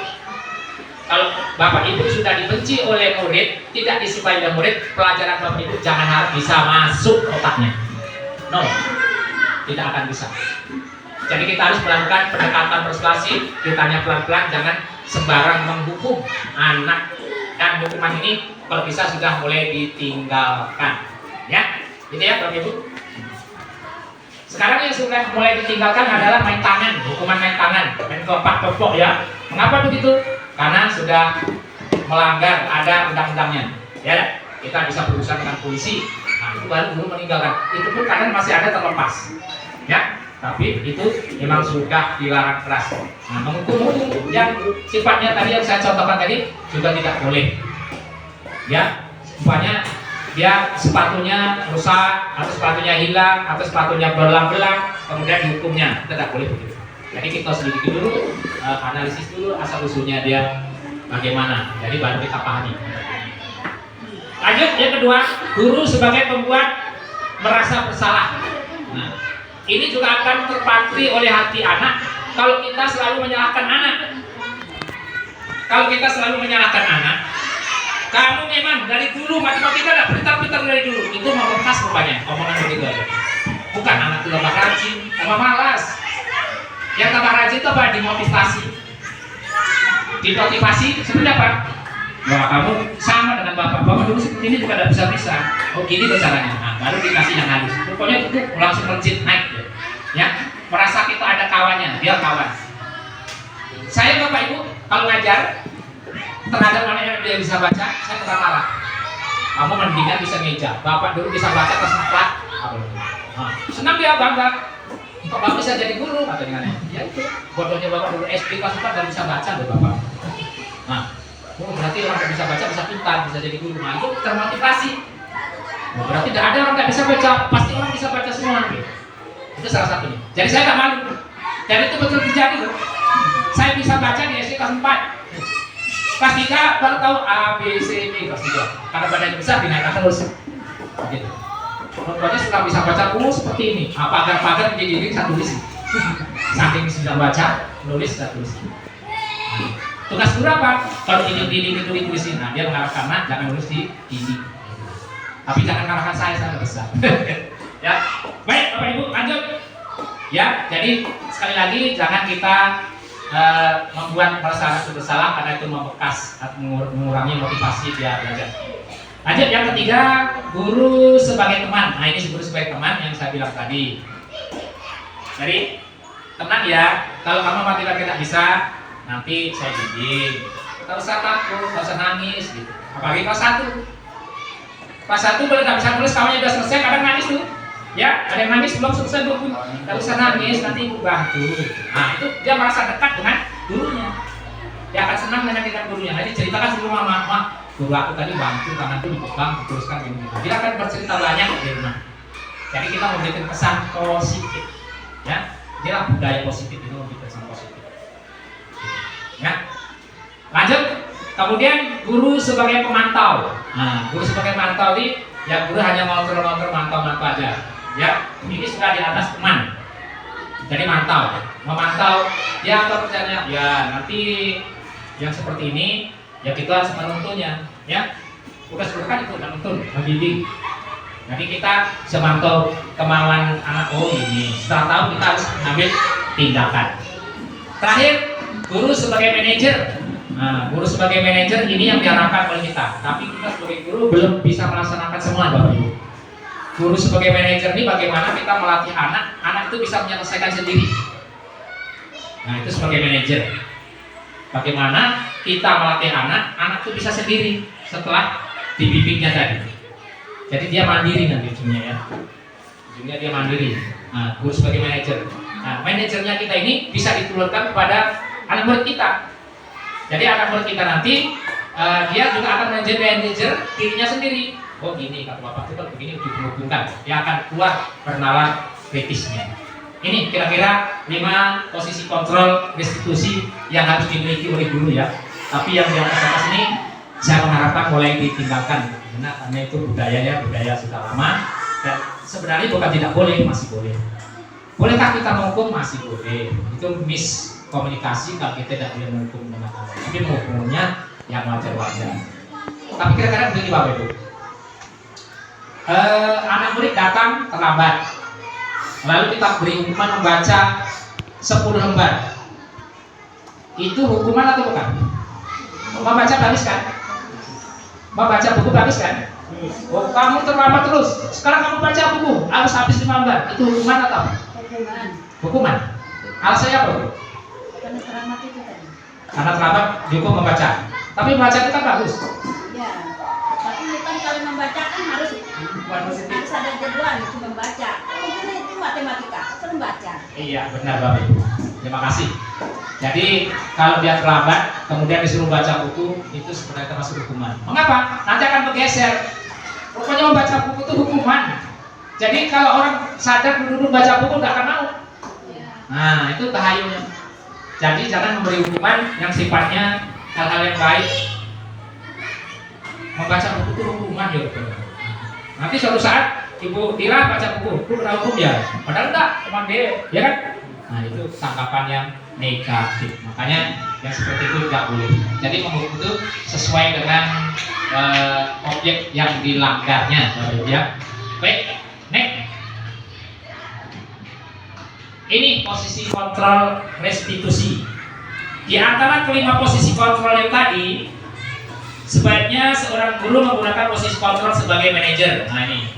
Kalau Bapak Ibu sudah dibenci oleh murid, tidak disukai oleh murid, pelajaran Bapak Ibu jangan harap bisa masuk otaknya. No, tidak akan bisa. Jadi kita harus melakukan pendekatan persuasif, ditanya pelan-pelan, jangan sembarang menghukum anak. Dan hukuman ini kalau bisa sudah mulai ditinggalkan, ya. Gitu ya Bapak Ibu. Sekarang yang sudah mulai ditinggalkan adalah main tangan, hukuman main tangan, main kepak-kepok ya. Mengapa begitu? Karena sudah melanggar, ada undang-undangnya. Ya, kita bisa berurusan dengan polisi. Nah, itu baru guru meninggalkan. Itu pun kadang masih ada terlepas. Ya, tapi itu memang sudah dilarang keras. Nah, menghukum yang sifatnya tadi yang saya contohkan tadi juga tidak boleh. Ya, umpamanya dia sepatunya rusak, atau sepatunya hilang, atau sepatunya belang-belang, kemudian dihukumnya, tidak boleh begitu. Jadi kita selidiki dulu, analisis dulu asal usulnya dia bagaimana. Jadi baru kita pahami. Lanjut yang kedua, guru sebagai pembuat merasa bersalah. Nah, ini juga akan terpatri oleh hati anak kalau kita selalu menyalahkan anak. Kalau kita selalu menyalahkan anak, kamu memang dari dulu matematika tidak pintar-pintar dari dulu, itu membekas rupanya omongan begitu aja. Bukan anak itu tambah rajin, tambah malas. Yang tambah rajin itu apa? Dimotivasi. Dimotivasi seperti apa? Bahwa kamu sama dengan bapak dulu seperti ini juga tidak bisa. Oh gini caranya. Nah, baru dikasih yang halus. Pokoknya itu langsung melejit naik ya. Ya, merasa kita ada kawannya, dia kawan. Saya Bapak Ibu kalau ngajar terhadap anak yang dia bisa baca, saya pernah marah. Kamu mendingan bisa ngeja. Bapak dulu bisa baca kelas 4. Nah, senang dia bangga. Kok Bapak bisa jadi guru? Atau dengan ya itu. Bodohnya Bapak dulu SD kelas 4 dan bisa baca loh Bapak. Nah, berarti orang yang bisa baca bisa pintar, bisa jadi guru. Nah, itu termotivasi. Nah, berarti tidak ada orang yang bisa baca, pasti orang bisa baca semua. Itu salah satunya. Jadi saya tak malu. Dan itu betul terjadi loh. Saya bisa baca di SD kelas 4. Kelas 3 baru tahu A, B, C, D kelas 3. Karena badannya besar dinaikkan terus. Gitu. Pokoknya sudah bisa baca seperti ini. Pagar-pagar menjadi diri saya tulis. Saking sudah baca, nulis saya tulis. Tugas guru apa? Kalau dinding itu ditulisin, nah dia mengarahkan anak jangan nulis di dinding. Tapi jangan mengarahkan saya besar. Ya, baik Bapak Ibu lanjut. Ya, jadi sekali lagi jangan kita membuat merasa bersalah karena itu membekas atau mengurangi motivasi dia belajar. Lanjut yang ketiga, guru sebagai teman. Nah ini guru sebagai teman yang saya bilang tadi. Jadi tenang ya, kalau kamu matematika tidak bisa, nanti saya bimbing. Tak usah takut, tak usah nangis gitu. Apalagi kelas 1. Kelas 1 boleh tak bisa nulis, kawannya sudah selesai, kadang nangis tuh. Ya, ada yang nangis belum selesai buku. Tak usah nangis, nanti ibu bantu. Nah, itu dia merasa dekat dengan gurunya. Dia akan senang dengan gurunya. Nanti ceritakan sebelum mama, guru aku tadi bantu tanganku dipegang, diteruskan ini. Dia akan bercerita banyak di rumah. Jadi kita memberikan kesan positif, ya. Inilah budaya positif itu, memberikan kesan positif. Ya. Lanjut. Kemudian guru sebagai pemantau. Nah, guru sebagai pemantau ini, ya guru hanya ngontrol-ngontrol, mantau-mantau aja. Ya, ini sudah di atas teman. Jadi mantau, memantau. Ya apa kerjanya? Ya nanti yang seperti ini, ya kita harus menuntunnya. Ya, tugas guru kan itu menuntun, membimbing. Jadi kita semantau kemauan anak. Oh ini. Setelah tahu kita harus mengambil tindakan. Terakhir, guru sebagai manajer. Nah, guru sebagai manajer ini yang diharapkan oleh kita. Tapi kita sebagai guru belum bisa melaksanakan semua, Bapak Ibu. Guru sebagai manajer ini bagaimana kita melatih anak itu bisa menyelesaikan sendiri. Nah, itu sebagai manajer. Bagaimana kita melatih anak itu bisa sendiri setelah dibimbingnya tadi. Jadi dia mandiri nanti ujungnya ya. Ujungnya dia mandiri. Nah, guru sebagai manajer. Nah, manajernya kita ini bisa diturunkan kepada anak murid kita. Jadi anak murid kita nanti dia juga akan menjadi manajer dirinya sendiri. Oh gini kata bapak itu begini dihubungkan. Dia akan keluar bernalar kritisnya. Ini kira-kira 5 posisi kontrol restitusi yang harus dimiliki oleh guru ya. Tapi yang di atas ini saya mengharapkan mulai ditinggalkan karena itu budaya sudah lama dan sebenarnya bukan tidak boleh, masih boleh. Bolehkah kita menghukum? Masih boleh. Itu miskomunikasi kalau kita tidak boleh menghukum dengan Allah. Tapi menghukumnya yang wajar-wajar. Tapi kira-kira begini Bapak Ibu. Anak murid datang terlambat. Lalu kita beri hukuman membaca 10 lembar. Itu hukuman atau bukan? Membaca bagus kan? Membaca buku bagus kan? Oh, kamu terlambat terus. Sekarang kamu baca buku, harus habis 5 lembar. Itu hukuman atau? Hukuman. Hukuman. Alasannya apa, Bu? Karena terlambat itu tadi. Karena terlambat dihukum membaca. Tapi membaca itu kan bagus. Ya. Tapi bukan kalau membaca kan harus ada jadwal itu membaca. Mungkin itu matematika, harus membaca. Iya, benar Bapak Ibu. Terima kasih. Jadi kalau dia terlambat, kemudian disuruh baca buku, itu sebenarnya termasuk hukuman. Mengapa? Nanti akan bergeser. Pokoknya membaca buku itu hukuman. Jadi kalau orang sadar duduk baca buku nggak akan mau. Ya. Nah itu bahayanya. Jadi jangan memberi hukuman yang sifatnya hal-hal yang baik. Membaca buku itu hukuman ya. Nanti suatu saat Ibu Tira baca buku, itu kena hukum ya. Padahal enggak, cuma dia, ya kan? Nah itu tanggapan yang negatif. Makanya yang seperti itu tidak boleh. Jadi menghukum itu sesuai dengan objek yang dilanggarnya, ya. Baik, next. Ini posisi kontrol restitusi. Di antara kelima posisi kontrol yang tadi, sebaiknya seorang guru menggunakan posisi kontrol sebagai manajer. Nah ini,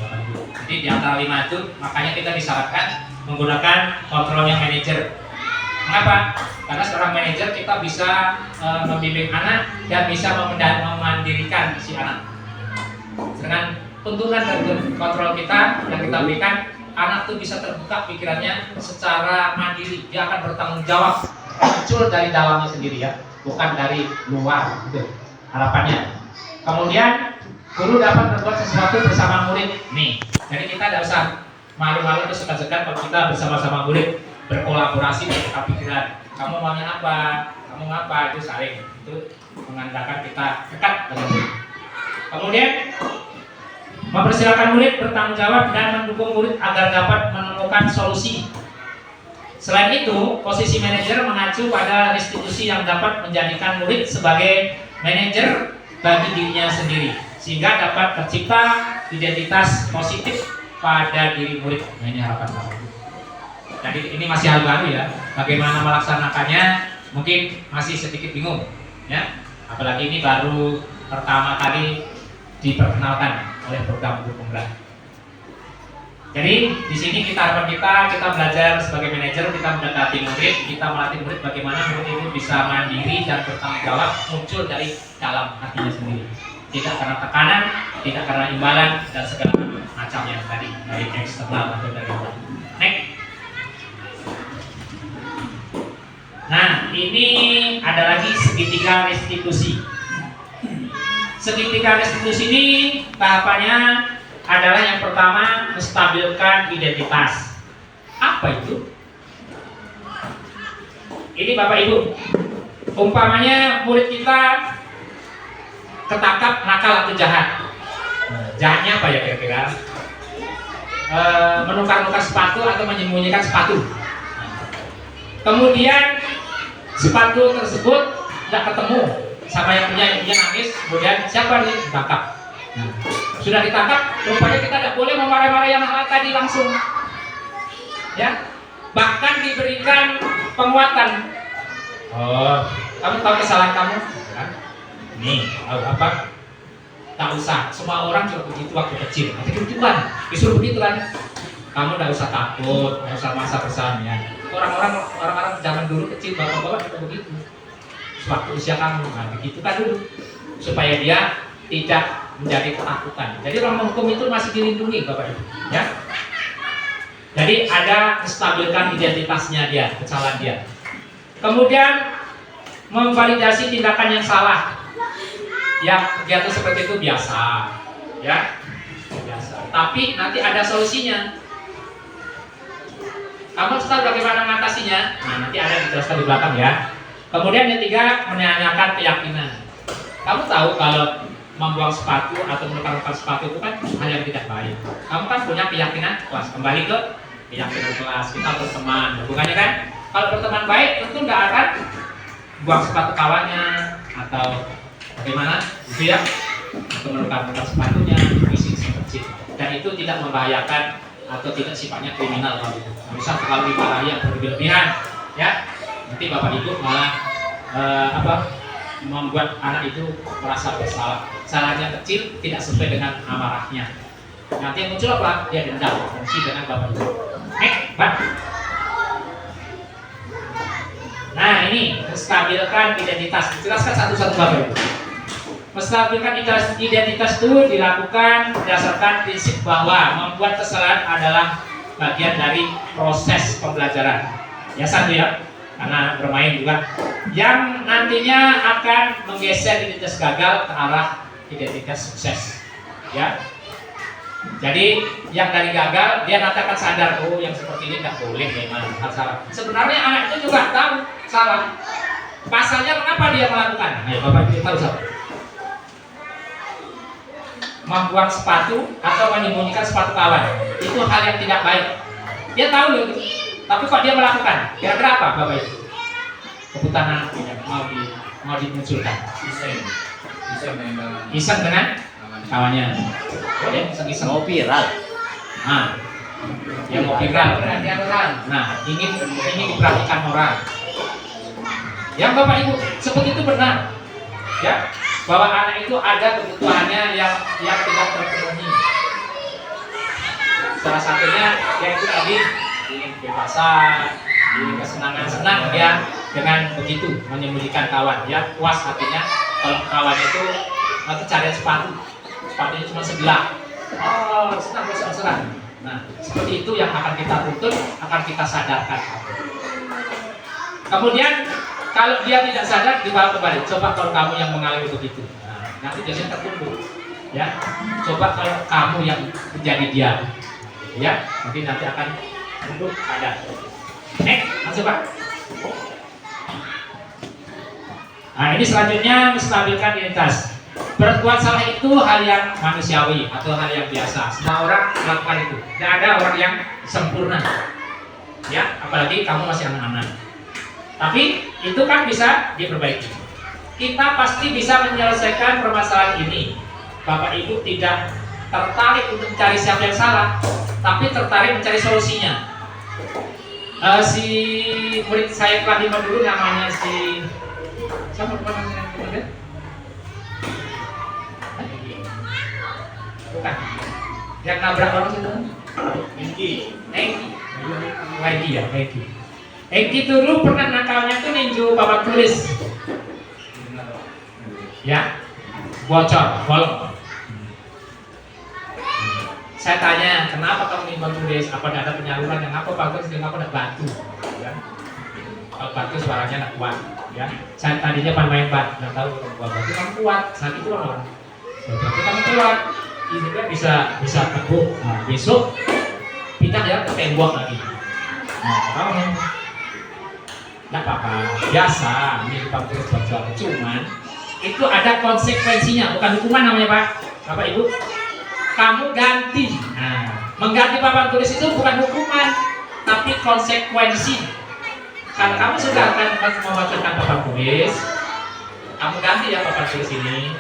jadi di antara 5 itu, makanya kita disyaratkan menggunakan kontrolnya manajer. Mengapa? Karena seorang manajer kita bisa membimbing anak dan bisa memandirikan si anak. Dengan tuntunan dari kontrol kita yang kita berikan, anak itu bisa terbuka pikirannya secara mandiri. Dia akan bertanggung jawab, muncul dari dalamnya sendiri ya, bukan dari luar. Gitu harapannya. Kemudian guru dapat berbuat sesuatu bersama murid. Nih, jadi kita tidak usah malu-malu atau segan-segan kalau kita bersama-sama murid berkolaborasi, bertukar pikiran. Kamu maunya apa? Kamu ngapa? Itu saling, itu mengandalkan kita dekat dengan murid. Kemudian mempersilakan murid bertanggung jawab dan mendukung murid agar dapat menemukan solusi. Selain itu, posisi manajer mengacu pada restitusi yang dapat menjadikan murid sebagai manajer bagi dirinya sendiri, sehingga dapat tercipta identitas positif pada diri murid. Nah, ini harapan Bapak. Jadi ini masih hal baru ya. Bagaimana melaksanakannya mungkin masih sedikit bingung, ya. Apalagi ini baru pertama kali diperkenalkan oleh program guru penggerak. Jadi di sini kita belajar sebagai manajer, kita mendekati murid, kita melatih murid bagaimana murid itu bisa mandiri dan bertanggung jawab, muncul dari dalam hatinya sendiri. Tidak karena tekanan, tidak karena imbalan dan segala macamnya tadi dari eksternal atau dari luar. Next. Nah, ini ada lagi segitiga restitusi. Segitiga restitusi ini tahapannya adalah yang pertama menstabilkan identitas. Apa itu? Ini Bapak Ibu, umpamanya murid kita ketangkap nakal atau jahat. Jahatnya apa ya kira-kira? Menukar-nukar sepatu atau menyembunyikan sepatu. Kemudian sepatu tersebut tidak ketemu sama yang punya, dia nangis. Kemudian siapa nih ditangkap? Sudah ditangkap, rupanya kita tidak boleh memarah-marah yang tadi langsung. Ya, bahkan diberikan penguatan. Oh, kamu tahu kesalahan kamu? Kan? Nih, tahu apa? Tak usah. Semua orang juga begitu waktu kecil. Nanti begituan, disuruh begitu kan? Kamu tidak usah takut, tidak usah masa bersamanya. Orang-orang zaman dulu kecil, bapak-bapak juga begitu. Waktu usia kamu, nah begitu kan dulu, supaya dia tidak menjadi ketakutan. Jadi orang hukum itu masih dilindungi, Bapak Ibu. Ya. Jadi ada menstabilkan identitasnya dia, kesalahan dia. Kemudian memvalidasi tindakan yang salah. Ya, kegiatan seperti itu biasa, ya, biasa. Tapi nanti ada solusinya. Kamu tahu bagaimana mengatasinya? Nah, nanti ada dijelaskan di belakang ya. Kemudian yang ketiga, menanyakan keyakinan. Kamu tahu kalau membuang sepatu atau menukar-nukar sepatu itu kan hal yang tidak baik. Kamu kan punya keyakinan kelas. Kembali ke keyakinan kelas. Kita berteman, hubungannya kan? Kalau berteman baik tentu nggak akan buang sepatu kawannya atau bagaimana, gitu ya? Atau menukar-nukar sepatunya, isi kecil. Dan itu tidak membahayakan atau tidak sifatnya kriminal kalau itu. Bisa terlalu dimarahi yang berlebihan, ya. Nanti Bapak Ibu malah membuat anak itu merasa bersalah. Salahnya kecil, tidak sesuai dengan amarahnya. Nanti yang muncul apa? Dia dendam, benci dengan Bapak Ibu. Pak. Nah ini, menstabilkan identitas. Jelaskan satu-satu Bapak Ibu. Menstabilkan identitas itu dilakukan berdasarkan prinsip bahwa membuat kesalahan adalah bagian dari proses pembelajaran. Ya satu ya, karena bermain juga. Yang nantinya akan menggeser identitas gagal ke arah identitas sukses. Ya. Jadi yang dari gagal dia nanti akan sadar, oh yang seperti ini tidak boleh memang salah. Sebenarnya anak itu juga tahu salah. Pasalnya kenapa dia melakukan? Ayo Bapak Ibu tahu siapa? Membuang sepatu atau menyembunyikan sepatu kawan itu hal yang tidak baik. Dia tahu loh itu, tapi kok dia melakukan? Kira-kira apa Bapak Ibu? Kebutuhan anak mau dimunculkan. Iseng dengan kawannya. Boleh iseng-iseng. Mau viral. Nah, yang mau viral. Nah, ingin diperhatikan orang. Yang Bapak Ibu seperti itu benar, ya. Bahwa anak itu ada kebutuhannya yang tidak terpenuhi. Salah satunya yaitu tadi ingin kebebasan, ingin kesenangan, senang dia dengan begitu menyembunyikan kawan. Ya puas hatinya kalau kawan itu nanti cari sepatunya cuma sebelah. Oh senang bersenang. Nah seperti itu yang akan kita tuntut, akan kita sadarkan. Kemudian kalau dia tidak sadar dibawa kembali. Coba kalau kamu yang mengalami begitu, nah, nanti biasanya tertumbuh. Ya, coba kalau kamu yang menjadi dia, ya, nanti akan tunduk ada. Masuk Pak. Nah ini selanjutnya menstabilkan identitas. Berbuat salah itu hal yang manusiawi atau hal yang biasa. Semua orang melakukan itu. Tidak ada orang yang sempurna. Ya, apalagi kamu masih anak-anak. Tapi itu kan bisa diperbaiki. Kita pasti bisa menyelesaikan permasalahan ini. Bapak Ibu tidak tertarik untuk mencari siapa yang salah, tapi tertarik mencari solusinya. Si murid saya kelas 5 dulu namanya si siapa namanya kemudian? Bukan. Yang nabrak orang itu? Egi ya, Egi. Egi dulu pernah nakalnya tuh ninju papan tulis, ya, bocor, bolong. Saya tanya, kenapa kamu ninju papan tulis? Apa ada penyaluran yang apa bagus? Dengan apa ada batu? Ya. Kalau batu suaranya tidak kuat. Ya. Saya tadinya main bat, nggak tahu kalau buat batu kan kuat. Saat itu orang Berarti kamu keluar, ini kan bisa tepuk. Nah, besok pindah ya ke tembok lagi. Nah, kamu nggak apa-apa, biasa ini Pak terus berjuang. Cuman itu ada konsekuensinya, bukan hukuman namanya Pak. Bapak Ibu, kamu ganti. Nah, mengganti papan tulis itu bukan hukuman, tapi konsekuensi. Karena kamu sudah akan membacakan papan tulis, kamu ganti ya papan tulis ini.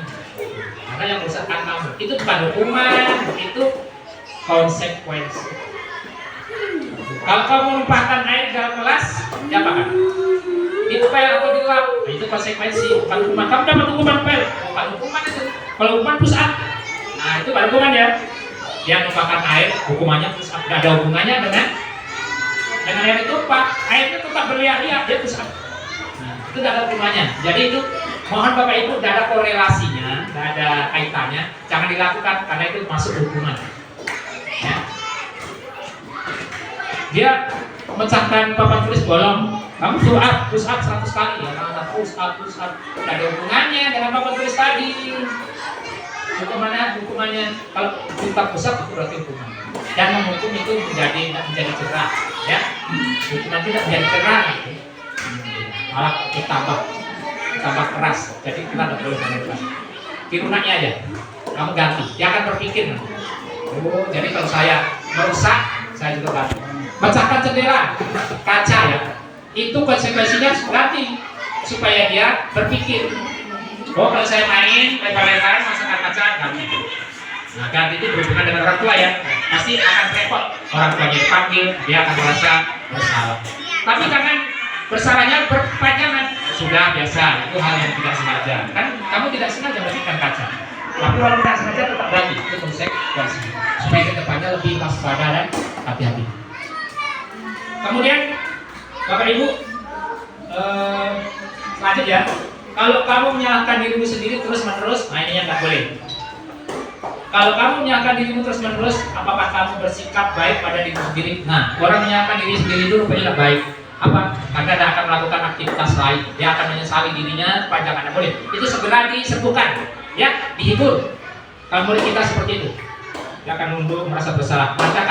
Karena yang merusakkan kamu itu bukan hukuman, itu konsekuensi. Kalau kamu menumpahkan air dalam kelas, diapakan? Dipel atau dilap, nah, itu konsekuensi, bukan hukuman. Kamu dapat hukuman pel, bukan hukuman itu. Kalau hukuman push up, nah itu bukan hukuman ya. Dia menumpahkan air, hukumannya push up. Tidak ada hubungannya dengan air itu Pak. Airnya tetap berliat-liat, dia push up. Nah, itu tidak ada hubungannya. Jadi itu mohon Bapak Ibu, tidak ada korelasinya, tidak ada kaitannya. Jangan dilakukan karena itu masuk hukuman. Ya. Dia memecahkan papan tulis bolong, kamu push up 100 kali ya, karena push up, tidak ada hubungannya dengan papan tulis tadi. Hukumannya kalau kita push up itu berarti hukuman, dan menghukum itu menjadi cerah, ya. Hukuman itu tidak menjadi cerah, malah ditambah keras. Jadi kita tidak boleh keras. Tirunaknya aja, kamu ganti. Dia akan berpikir. Oh, jadi kalau saya merusak, saya juga ganti. Pecahkan jendela, kaca ya, itu konsekuensinya harus ganti supaya dia berpikir. Oh, kalau saya main lempar-lemparan masukkan kaca, ganti. Nah, ganti itu berhubungan dengan orang tua ya, pasti akan repot. Orang tuanya dipanggil, dia akan merasa bersalah. Tapi karena bersalahnya berpanjangan, sudah biasa, itu hal yang tidak sengaja. Kan kamu tidak sengaja membersihkan kaca, tapi kalau tidak sengaja tetap ganti, itu konsekuensi. Supaya kedepannya lebih waspada dan hati-hati. Kemudian Bapak Ibu, selanjutnya kalau kamu menyalahkan dirimu sendiri terus menerus, nah ini yang tak boleh. Kalau kamu menyalahkan dirimu terus menerus, apakah kamu bersikap baik pada diri sendiri? Nah, orang menyalahkan diri sendiri itu rupanya tidak baik. Apa? Karena dia akan melakukan aktivitas lain, dia akan menyesali dirinya sepanjang anda boleh. Itu segera disembuhkan, ya, dihibur. Kalau murid kita seperti itu, dia akan mundur merasa bersalah, maka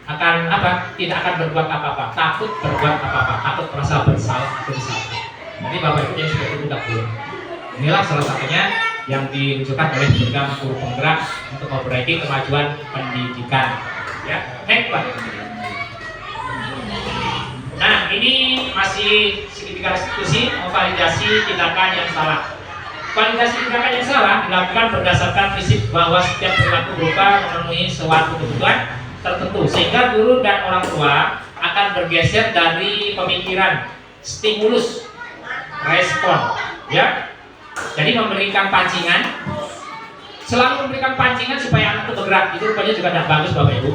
akan apa? Tidak akan berbuat apa-apa, takut berbuat apa-apa, takut merasa bersalah atau disalah. Jadi Bapak Ibu yang seperti itu tidak boleh. Inilah salah satunya yang diwujudkan oleh program guru penggerak untuk memperbaiki kemajuan pendidikan. Ya, baik Pak. Nah, ini masih signifikan institusi memvalidasi tindakan yang salah. Validasi tindakan yang salah dilakukan berdasarkan prinsip bahwa setiap perilaku berupa memenuhi suatu kebutuhan tertentu, sehingga guru dan orang tua akan bergeser dari pemikiran stimulus respon, ya. Jadi memberikan pancingan, selalu memberikan pancingan supaya anak itu bergerak, itu rupanya juga tidak bagus Bapak Ibu,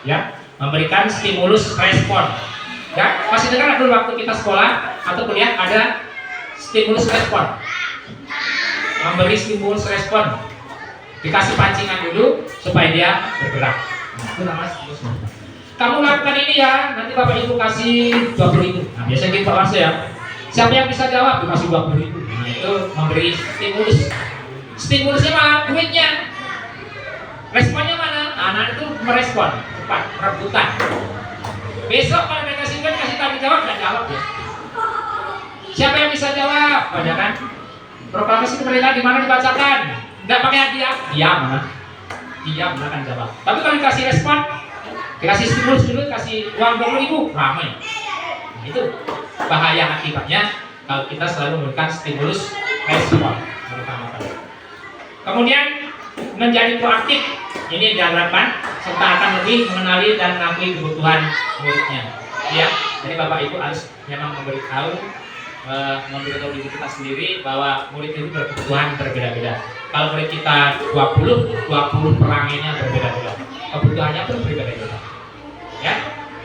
ya. Memberikan stimulus respon, ya. Masih dengar dulu waktu kita sekolah atau kuliah ada stimulus respon, memberi stimulus respon, dikasih pancingan dulu supaya dia bergerak. Itu namanya stimulus. Kamu lakukan ini ya, nanti Bapak Ibu kasih 20.000. Nah, biasanya gitu Pak Mas ya. Siapa yang bisa jawab dikasih 20.000. Nah, itu memberi stimulus. Stimulusnya mana? Duitnya. Responnya mana? Anak itu merespon cepat, rebutan. Besok kalau mereka kasih duit, kasih tanggung jawab, nggak jawab ya. Siapa yang bisa jawab? Banyak kan? Proklamasi kemerdekaan di mana dibacakan? Nggak pakai hadiah, diam mana? Diam, akan jawab. Tapi kalau dikasih respon, dikasih stimulus dulu, kasih uang 20.000, ramai. Nah, itu bahaya akibatnya kalau kita selalu memberikan stimulus respon. Kemudian menjadi proaktif, ini diharapkan serta akan lebih mengenali dan mengakui kebutuhan muridnya. Ya, jadi Bapak Ibu harus memang memberitahu diri kita sendiri bahwa murid itu berkebutuhan berbeda-beda. Kalau murid kita 20 peranginya berbeda-beda, kebutuhannya pun berbeda-beda. Ya,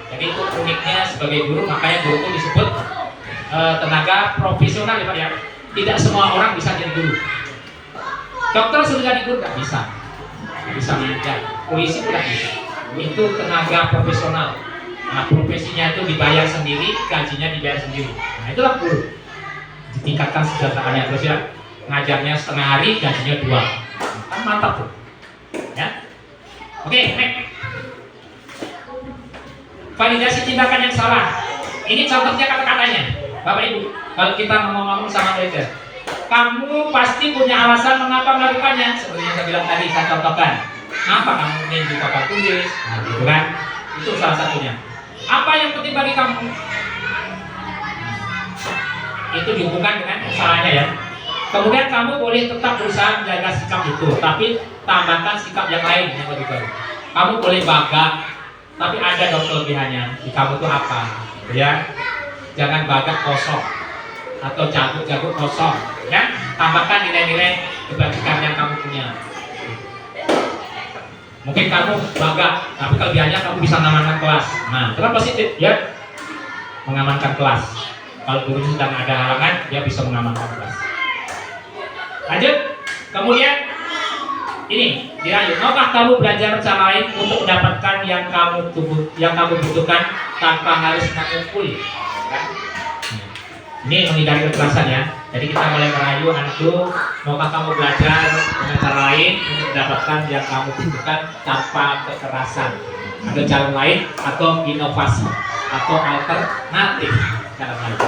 jadi itu uniknya sebagai guru, makanya guru itu disebut tenaga profesional ya Pak ya. Tidak semua orang bisa jadi guru. Dokter sudah jadi guru nggak bisa mengajar. Polisi pun nggak bisa. Itu tenaga profesional. Nah, profesinya itu dibayar sendiri, gajinya dibayar sendiri. Nah, itulah guru. Ditingkatkan sejahteraannya terus ya. Ngajarnya setengah hari, gajinya 2. Kan mantap tuh. Ya. Oke, next. Validasi tindakan yang salah. Ini contohnya kata-katanya, Bapak Ibu. Kalau kita ngomong-ngomong sama belajar, kamu pasti punya alasan mengapa melakukannya. Seperti yang saya bilang tadi, saya contohkan. Apa kamu ingin papan tulis? Nah, gitu kan? Itu salah satunya. Apa yang penting bagi kamu? Itu dihubungkan dengan usahanya ya. Kemudian kamu boleh tetap berusaha menjaga sikap itu, tapi tambahkan sikap yang lain yang lebih baik. Kamu boleh bangga, tapi ada dong kelebihannya. Di kamu itu apa? Ya, jangan bangga kosong atau jago-jago kosong. Ya, tambahkan nilai-nilai kebajikan yang kamu punya. Mungkin kamu bangga, tapi kelebihannya kamu bisa mengamankan kelas. Nah, itu kan positif ya, mengamankan kelas. Kalau guru sedang ada halangan, dia bisa mengamankan kelas. Lanjut, kemudian ini dirayu. Maukah kamu belajar cara lain untuk mendapatkan yang kamu butuhkan tanpa harus mengumpul? Kan? Ini menghindari kekerasan ya. Jadi kita mulai merayu anak itu, maukah kamu belajar dengan cara lain untuk mendapatkan yang kamu butuhkan tanpa kekerasan? Ada cara lain atau inovasi atau alternatif cara lain?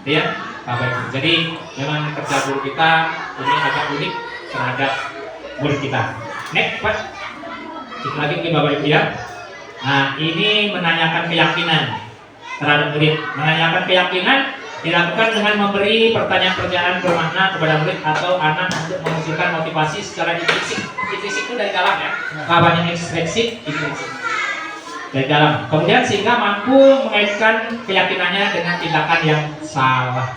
Ya, Bapak Ibu. Jadi memang kerja guru kita ini agak unik terhadap murid kita. Next, Pak. Kita lagi ke Bapak Ibu ya. Nah, ini menanyakan keyakinan terhadap murid. Menanyakan keyakinan dilakukan dengan memberi pertanyaan-pertanyaan bermakna kepada murid atau anak untuk menghasilkan motivasi secara intrinsik. Intrinsik itu dari dalam ya. Kabarnya ekstrinsik, intrinsik dari dalam. Kemudian sehingga mampu mengaitkan keyakinannya dengan tindakan yang salah.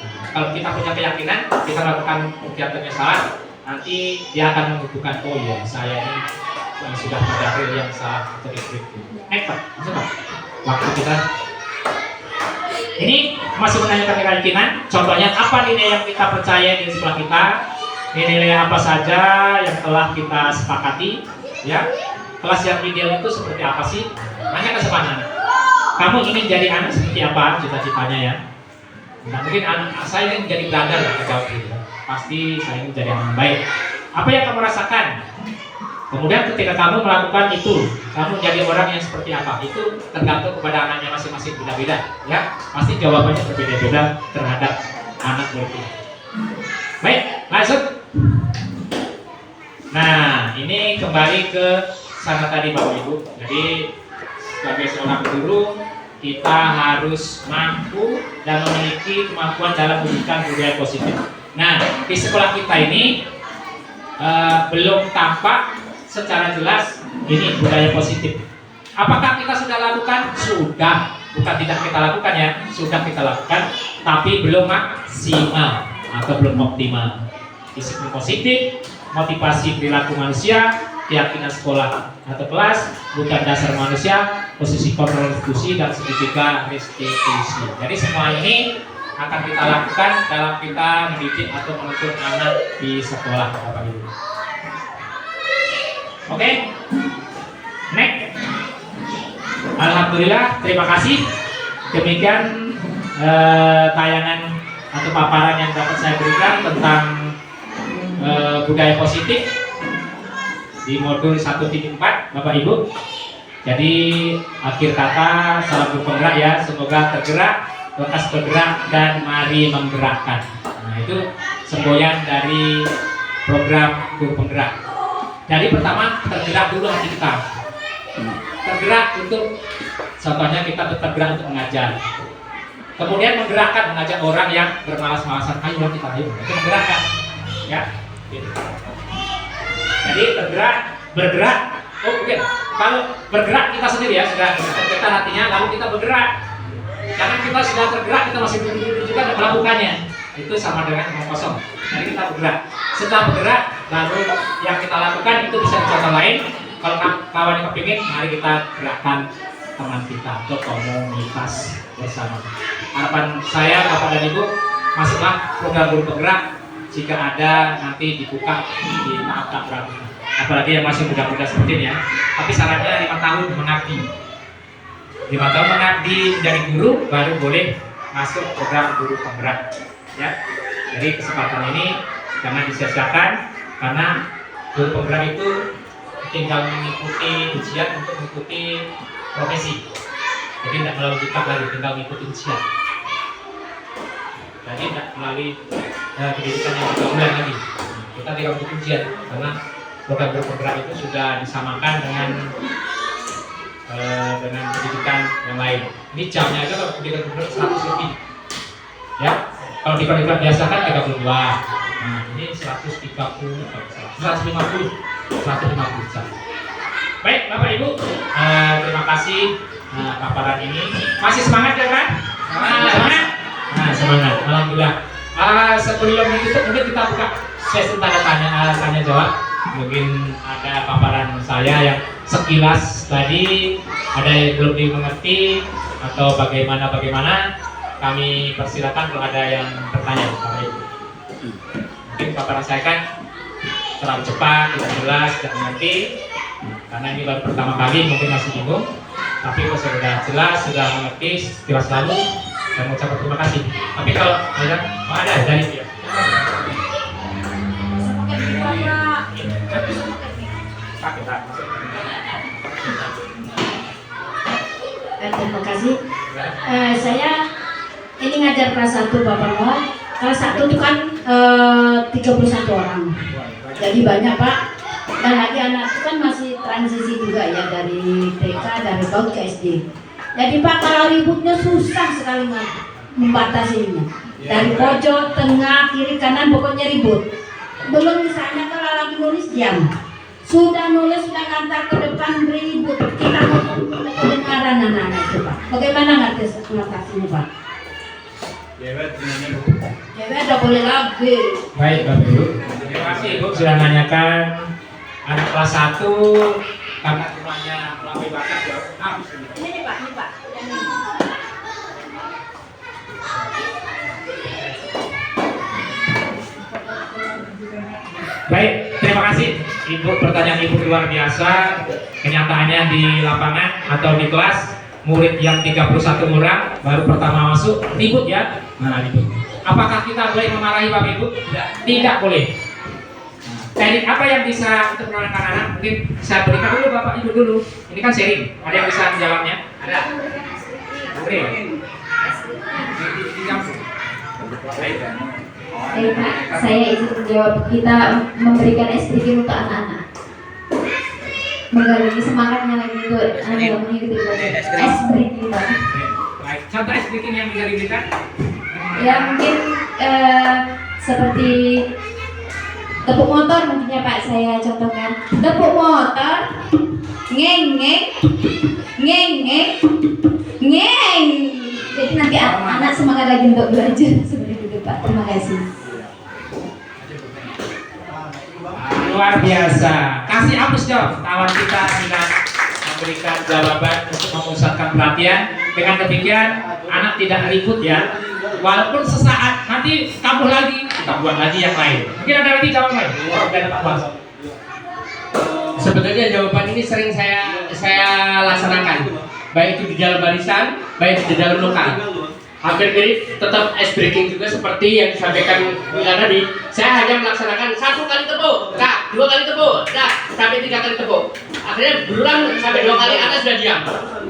Nah, kalau kita punya keyakinan, kita lakukan kegiatan yang salah, nanti dia akan membutuhkan, oh ya saya ini yang sudah berdalil yang salah atau istri. Pak, coba waktu kita ini masih menanyakan keyakinan. Contohnya apa nilai yang kita percaya di sebelah kita, nilai apa saja yang telah kita sepakati, ya. Kelas yang ideal itu seperti apa sih? Nanya ke sepanjang. Kamu ingin jadi anak seperti apa cita-citanya ya? Nah, mungkin anak saya ingin jadi belajar ya, jawab gitu. Pasti saya ingin jadi anak yang baik. Apa yang kamu rasakan? Kemudian ketika kamu melakukan itu, kamu jadi orang yang seperti apa? Itu tergantung kepada anaknya masing-masing, beda-beda ya. Pasti jawabannya berbeda-beda terhadap anak itu. Baik, lanjut. Nah, ini kembali ke sana tadi Bapak Ibu. Jadi sebagai seorang guru, kita harus mampu dan memiliki kemampuan dalam memberikan budaya positif. Nah, di sekolah kita ini belum tampak secara jelas ini budaya positif. Apakah kita sudah lakukan? Sudah, bukan tidak kita lakukan ya, sudah kita lakukan, tapi belum maksimal atau belum optimal. Disiplin positif, motivasi perilaku manusia, keyakinan sekolah atau kelas, bukan dasar manusia, posisi kontrol institusi, dan segitiga restitusi. Jadi semua ini akan kita lakukan dalam kita mendidik atau menuntun anak di sekolah Bapak Ibu. Oke, next. Alhamdulillah, terima kasih. Demikian tayangan atau paparan yang dapat saya berikan tentang budaya positif di modul 1.4 Bapak Ibu. Jadi akhir kata salam guru penggerak ya, semoga tergerak, lekas bergerak, dan mari menggerakkan. Nah, itu semboyan dari program guru penggerak. Jadi pertama, tergerak dulu hati kita. Tergerak untuk, contohnya kita tergerak untuk mengajar. Kemudian menggerakkan, mengajak orang yang bermalas-malasan, ayo kita ayo, itu menggerakkan ya. Jadi bergerak. Oh, oke. Kalau bergerak kita sendiri ya, sudah tergerak hatinya, lalu kita bergerak. Karena kita sudah tergerak, kita masih berdiri juga dan melakukannya. Itu sama dengan omong kosong. Jadi kita bergerak. Setelah bergerak, lalu yang kita lakukan itu bisa contoh lain. Kalau kawan yang kepingin, mari kita gerakkan teman kita ke komunitas bersama. Harapan saya, Bapak dan Ibu, masuklah program guru penggerak. Jika ada nanti dibuka di tahap berikutnya. Apalagi yang masih muda-muda seperti ini ya. Tapi syaratnya 5 tahun mengabdi. 5 tahun mengabdi menjadi guru baru boleh masuk program guru penggerak. Ya. Jadi kesempatan ini jangan disia-siakan. karena guru penggerak itu tinggal mengikuti ujian untuk mengikuti profesi. Jadi tidak melalui kitab lagi, tinggal mengikuti ujian. Jadi tidak melalui pendidikan yang 3 bulan lagi. Kita tinggal mengikuti ujian karena program guru penggerak itu sudah disamakan dengan pendidikan yang lain. Ini jamnya aja kalau pendidikan guru 100 lebih. Ya, kalau di pendidikan biasa kan 32. Nah, ini 150 jam. Baik, Bapak Ibu, terima kasih paparan ini. Masih semangat ya kan? Semangat. Nah, semangat. Alhamdulillah. Sebelum ditutup mungkin kita buka sesi tanya jawab. Mungkin ada paparan saya yang sekilas tadi ada yang belum dimengerti atau bagaimana kami persilakan kalau ada yang bertanya Bapak Ibu. Mungkin paparan saya kan terlalu cepat, tidak jelas, tidak mengerti karena ini baru pertama kali mungkin masih bingung, tapi kalau sudah jelas, sudah mengerti, jelas lalu dan mengucapkan terima kasih. Tapi kalau ada dari dia. Terima kasih. Saya ini ngajar kelas 1 Bapak Mo. Kelas 1 itu kan 31 orang. Jadi banyak Pak. Dan lagi anak itu kan masih transisi juga ya dari TK dari PAUD ke SD. Jadi Pak kalau ributnya susah sekali membatasinya. Dari pojok, tengah, kiri, kanan pokoknya ribut. Belum misalnya kalau lagi nulis diam. Sudah nulis sudah ngantar ke depan ribut. Kita mau kedengaran anak-anak itu Pak. Bagaimana ngatasinya Pak? Jewet udah boleh lagi. Baik Bapak Ibu. Terima kasih Ibu sudah nanyakan anak kelas 1 karena rumahnya melalui bakat ya. Ini nih Pak, ini Pak. Yang ini. Baik, terima kasih Ibu, pertanyaan Ibu luar biasa. Kenyataannya di lapangan atau di kelas murid yang 31 orang baru pertama masuk ribut ya. Nah, ribut. Apakah kita boleh memarahi Bapak Ibu? Tidak boleh. Teknik apa yang bisa untuk menenangkan anak? Mungkin saya berikan dulu Bapak Ibu dulu. Ini kan sharing. Ada yang bisa menjawabnya? Ada. Oke. Baik Pak, saya izin menjawab. Kita memberikan SPG untuk anak-anak. Menggali semangatnya lagi untuk anak-anak mengikuti belajar. SPG Pak. Baik. Contoh speaking yang bisa diberikan? Ya mungkin seperti tepuk motor mungkin ya Pak, saya contohkan. Tepuk motor, ngeng ngeng, ngeng ngeng, ngeng. Jadi nanti anak semangat lagi untuk belajar seperti itu Pak. Terima kasih. Luar biasa. Kasih hapus jawab. Kawan kita sudah memberikan jawaban untuk memusatkan perhatian. Dengan demikian anak tidak ribut ya. Walaupun sesaat nanti kambuh lagi, kita buat lagi yang lain. Mungkin ada lagi jawaban lain. Ada Pak Bas. Sebetulnya jawaban ini sering saya laksanakan, baik itu di dalam barisan, baik di dalam lokal. Hampir mirip, tetap ice breaking juga seperti yang disampaikan Bila tadi. Saya hanya melaksanakan 1 kali tepuk, dah, 2 kali tepuk, dah, sampai 3 kali tepuk. Akhirnya berulang sampai 2 kali, anak sudah diam,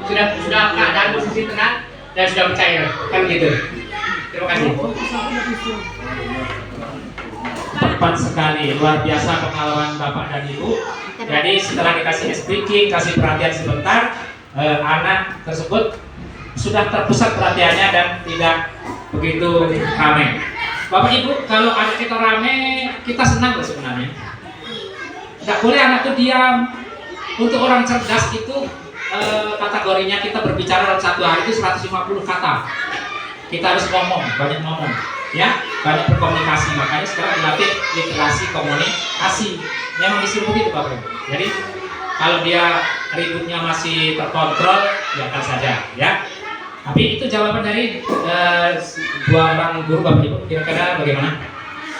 sudah keadaan posisi tenang dan sudah percaya, kan gitu. Terima kasih. Tepat sekali, luar biasa pengalaman Bapak dan Ibu. Jadi setelah dikasih speaking, kasih perhatian sebentar, anak tersebut sudah terpusat perhatiannya dan tidak begitu ramai. Bapak Ibu, kalau anak kita ramai, kita senang loh sebenarnya. Tidak boleh anak itu diam. Untuk orang cerdas itu kategorinya kita berbicara dalam 1 hari itu 150 kata. Kita harus ngomong, banyak ngomong, ya, banyak berkomunikasi. Makanya sekarang dilatih literasi komunikasi. Memang disuruh begitu Bapak Ibu. Jadi kalau dia ributnya masih terkontrol, biarkan saja, ya. Tapi itu jawaban dari 2 orang guru Bapak Ibu. Kira-kira bagaimana?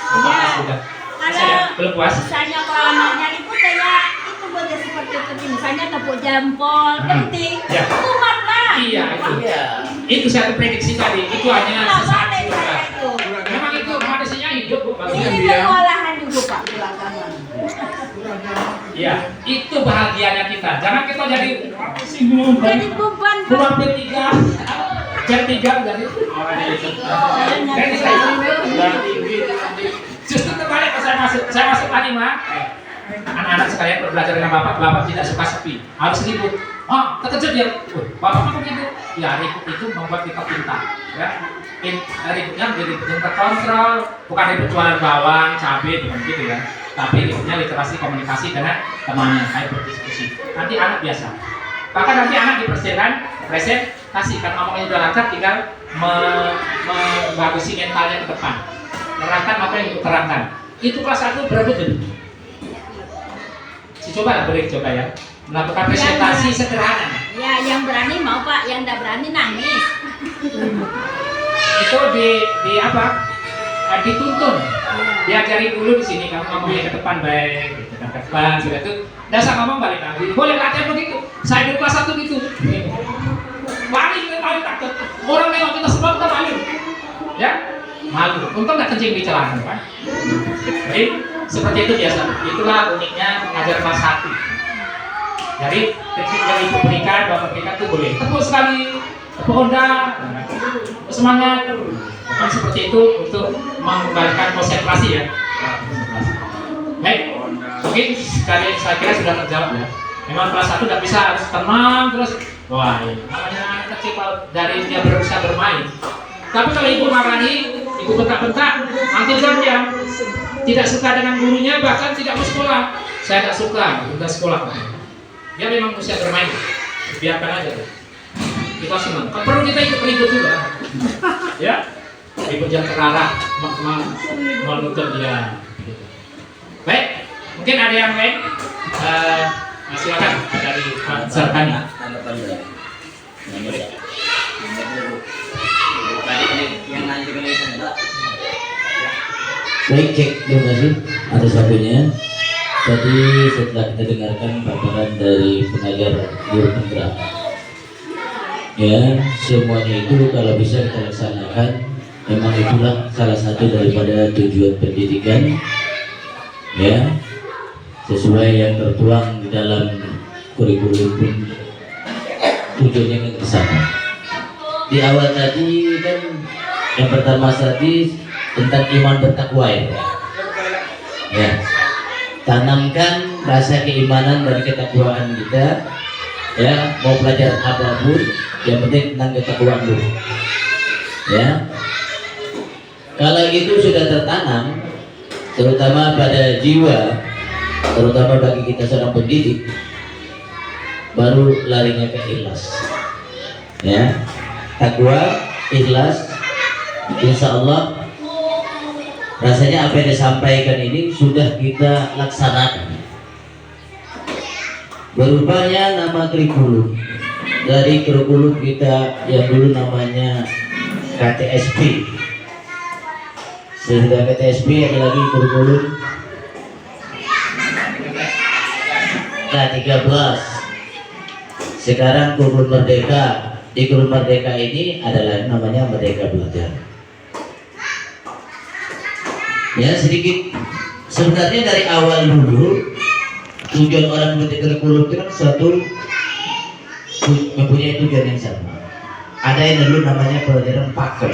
Apakah sudah? Kalau Belum puas? misalnya kalau anaknya ribut kayak itu buat seperti itu. Misalnya tepuk jempol, penting. Ya. Kumat lah. Iya itu. Iya. Itu satu prediksi tadi. Itu hanya Nggak sesaat boleh juga. kayak itu. Memang itu manusianya hidup Bu. Ini pengolahan juga Pak di lapangan. Ya, itu bahagianya kita. Jangan kita jadi singgung. Jadi beban Pak. Kurang P3. Jadi 3 jadi. Jadi saya justru terbalik pas saya masuk anima. Anak-anak sekalian belajar dengan bapak tidak suka sepi, harus ribut. Oh, terkejut dia. Bapak kok begitu? Ya, ribut itu membuat kita pintar. Ya, ributnya menjadi ribut yang terkontrol, bukan ribut jualan bawang, cabai, bukan gitu ya. Tapi ributnya literasi komunikasi dengan temannya, kayak berdiskusi. Nanti anak biasa. Bahkan nanti anak presentasi, kan ngomongnya udah lancar, tinggal membagusi mentalnya ke depan, menerangkan apa yang diterangkan. Itu kelas 1 berapa jadi? Coba lah, boleh coba ya, melakukan presentasi sederhana. Ya, yang berani mau Pak, yang tidak berani nangis. Itu di apa? Dituntun, diajari dulu di sini, kamu ngomongnya ke depan baik, gitu kan, ke depan sudah itu. Dasar ngomong balik lagi, boleh latihan begitu. Saya di kelas 1 gitu. Paling takut. Orang nengok kita semua kita malu, ya malu. Untung nggak kencing di celana, kan? Jadi seperti itu biasa. Itulah uniknya mengajar kelas 1. Jadi teknik yang ibu berikan, bapak berikan itu boleh. Tepuk sekali, tepuk onda, semangat. Bukan seperti itu untuk mengembalikan konsentrasi ya. Baik, mungkin sekali saya kira sudah terjawab ya. Memang kelas 1 tidak bisa harus tenang terus. Wah, namanya anak kecil dari dia bisa bermain. Tapi kalau ibu marahi, ibu bentak-bentak, nanti dia tidak suka dengan gurunya, bahkan tidak mau sekolah. Saya tidak suka, udah sekolah. Dia memang usia bermain, biarkan aja. Kita senang. Kalau perlu kita ikut ribut juga, ya. Ribut yang terarah, menuntut dia. Baik, mungkin ada yang lain. Silakan dari Pak Sarkani. Baik, cek, terima kasih atas waktunya. Tadi setelah kita dengarkan paparan dari pengajar guru penggerak, ya semuanya itu kalau bisa kita laksanakan, memang itulah salah satu daripada tujuan pendidikan, ya sesuai yang tertuang di dalam kurikulum pun tujuannya ke sana. Di awal tadi kan yang pertama tadi tentang iman bertakwa ya. Tanamkan rasa keimanan dan ketakwaan kita, ya mau belajar apapun yang penting tentang ketakwaan dulu, ya. Kalau itu sudah tertanam, terutama pada jiwa, terutama bagi kita seorang pendidik, baru larinya ke ikhlas, ya. Takwa, ikhlas, insya Allah rasanya apa yang disampaikan ini sudah kita laksanakan. Berubahnya nama kurikulum dari kurikulum kita yang dulu namanya KTSP, sudah KTSP ada lagi kurikulum K13, sekarang kurikulum Merdeka. Di kurikulum Merdeka ini adalah namanya Merdeka Belajar. Ya sedikit, sebenarnya dari awal dulu tujuan orang membentuk kurikulum itu kan suatu mempunyai tujuan yang sama. Ada yang dulu namanya pelajaran pakem,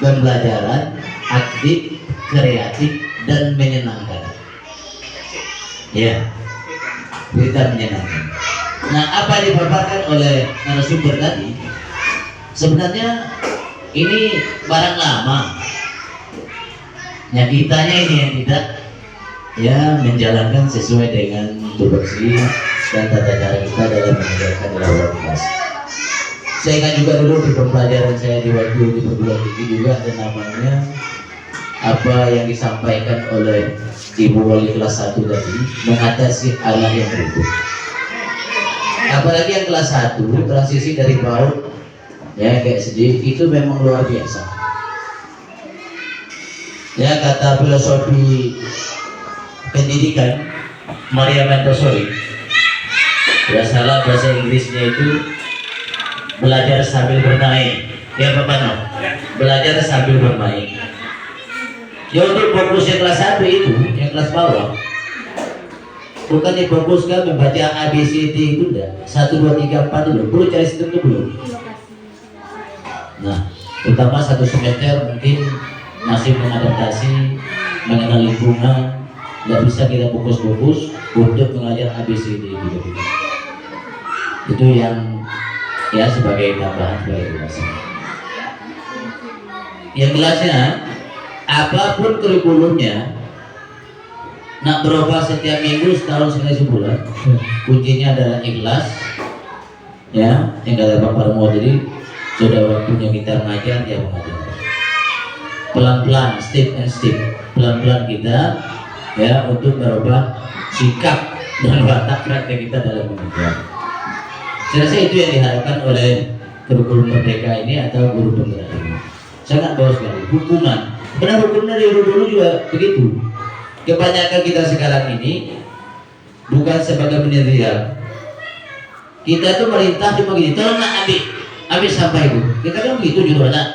pembelajaran aktif, kreatif dan menyenangkan. Ya, berita menyenangkan. Nah, apa yang dipaparkan oleh narasumber tadi sebenarnya ini barang lama. Ya kitanya ini yang tidak ya menjalankan sesuai dengan tupoksi dan tata cara kita dalam menjalankan dalam kelas. Saya ingat juga dulu di pembelajaran saya di waktu di perguruan tinggi juga ada namanya apa yang disampaikan oleh Ibu Wali kelas 1 tadi, mengatasi anak yang berikut. Apalagi yang kelas 1 transisi dari PAUD ya ke SD itu memang luar biasa. Ya kata filosofi pendidikan Maria Montessori, tidak salah bahasa Inggrisnya itu belajar sambil bermain. Ya Bapak no? Belajar sambil bermain. Ya untuk fokusnya kelas 1 itu, yang kelas bawah, bukan difokuskan membaca ABCD itu enggak. 1, 2, 3, 4 dulu. Perlu cari sistem itu belum? Nah, terutama satu semester mungkin masih mengadaptasi, mengenal lingkungan, nggak bisa kita fokus-fokus untuk mengajar ABCD gitu. Itu yang ya sebagai tambahan sebagai ulasan. Yang jelasnya, apapun kurikulumnya, nak berubah setiap minggu, setahun sekali sebulan, kuncinya adalah ikhlas. Ya, yang kata Pak Parmo tadi, sudah waktunya kita mengajar, ya mengajar. Pelan-pelan, step and step, pelan-pelan kita ya untuk merubah sikap dan watak praktek kita dalam mengajar. Saya rasa itu yang diharapkan oleh kurikulum Merdeka ini atau guru penggerak ini. Sangat bagus sekali. Hukuman, karena hukum dari dulu juga begitu. Kebanyakan kita sekarang ini bukan sebagai penelitian. Kita tuh merintah cuma gini, tolong nak ambil sampah itu. Kita kan begitu juga nak,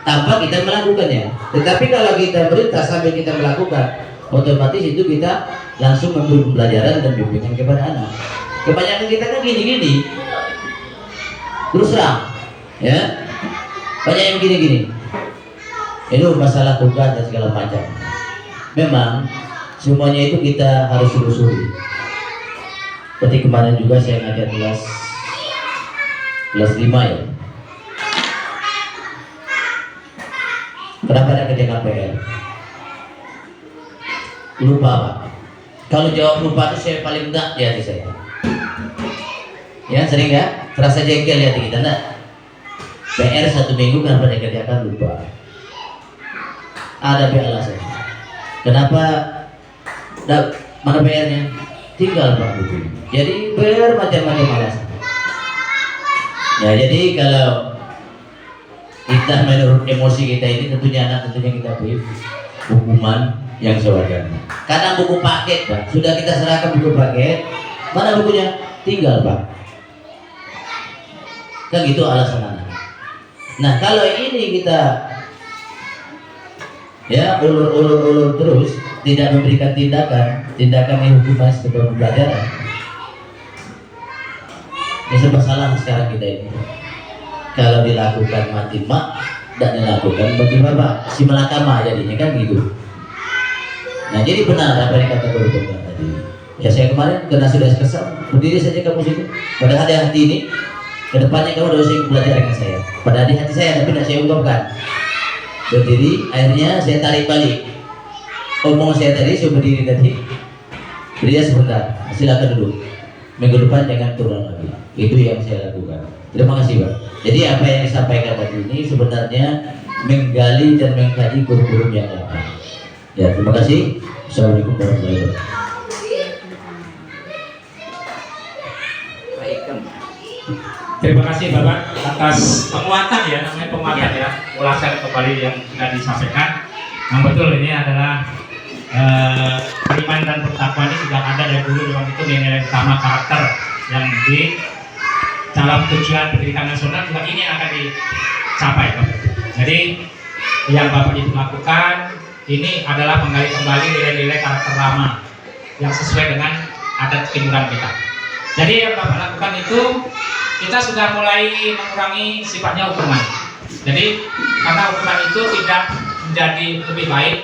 tanpa kita melakukannya. Tetapi kalau kita merintah sampai kita melakukan, otomatis itu kita langsung memberi pembelajaran dan bimbingan kepada anak. Kebanyakan kita kan gini-gini, terus terang, ya banyak yang gini-gini. Itu masalah tugas dan segala macam. Memang semuanya itu kita harus telusuri. Seperti kemarin juga saya ngajar kelas 5 ya. Kenapa ada kerja KPR? Lupa Pak. Kalau jawab lupa itu saya paling enggak di hati saya. Ya sering ya, terasa jengkel di hati kita enggak? PR 1 minggu kenapa dikerjakan lupa? Ada alasan. Kenapa? Mana PR-nya? Tinggal Pak buku. Jadi PR macam-macam alasan. Ya jadi kalau kita menurut emosi kita ini tentunya kita beri hukuman yang sewajarnya. Karena buku paket Pak, sudah kita serahkan buku paket, mana bukunya? Tinggal Pak. Kan gitu alasan anak. Nah kalau ini kita ya ulur terus, tidak memberikan tindakan yang hukuman sebagai pembelajaran, ini serba salah sekarang kita ini. Kalau dilakukan mati mak, tidak dilakukan bagi bapak, si malakama jadinya kan gitu. Nah jadi benar apa yang kata guru penggerak tadi. Ya saya kemarin karena sudah kesal, berdiri saja kamu situ. Pada hati ini, kedepannya kamu harus belajar dengan saya. Pada hati saya tapi tidak saya ungkapkan. Berdiri, akhirnya saya tarik balik omong saya tadi, saya berdiri tadi, beri sebentar, silakan duduk, minggu depan jangan turun lagi. Itu yang saya lakukan. Terima kasih Pak. Jadi apa yang disampaikan tadi ini sebenarnya menggali dan mengkaji kurikulum yang lama. Ya terima kasih. Assalamualaikum warahmatullahi wabarakatuh. Terima kasih Bapak atas penguatan ya, namanya penguatan ya, ulasan kembali yang sudah disampaikan. Yang betul ini adalah beriman dan bertakwa ini sudah ada dari dulu, memang itu nilai utama karakter yang di dalam tujuan pendidikan nasional juga ini yang akan dicapai Bapak. Jadi yang Bapak Ibu lakukan ini adalah menggali kembali nilai-nilai karakter lama yang sesuai dengan adat timuran kita. Jadi yang Bapak lakukan itu kita sudah mulai mengurangi sifatnya hukuman. Jadi karena hukuman itu tidak menjadi lebih baik,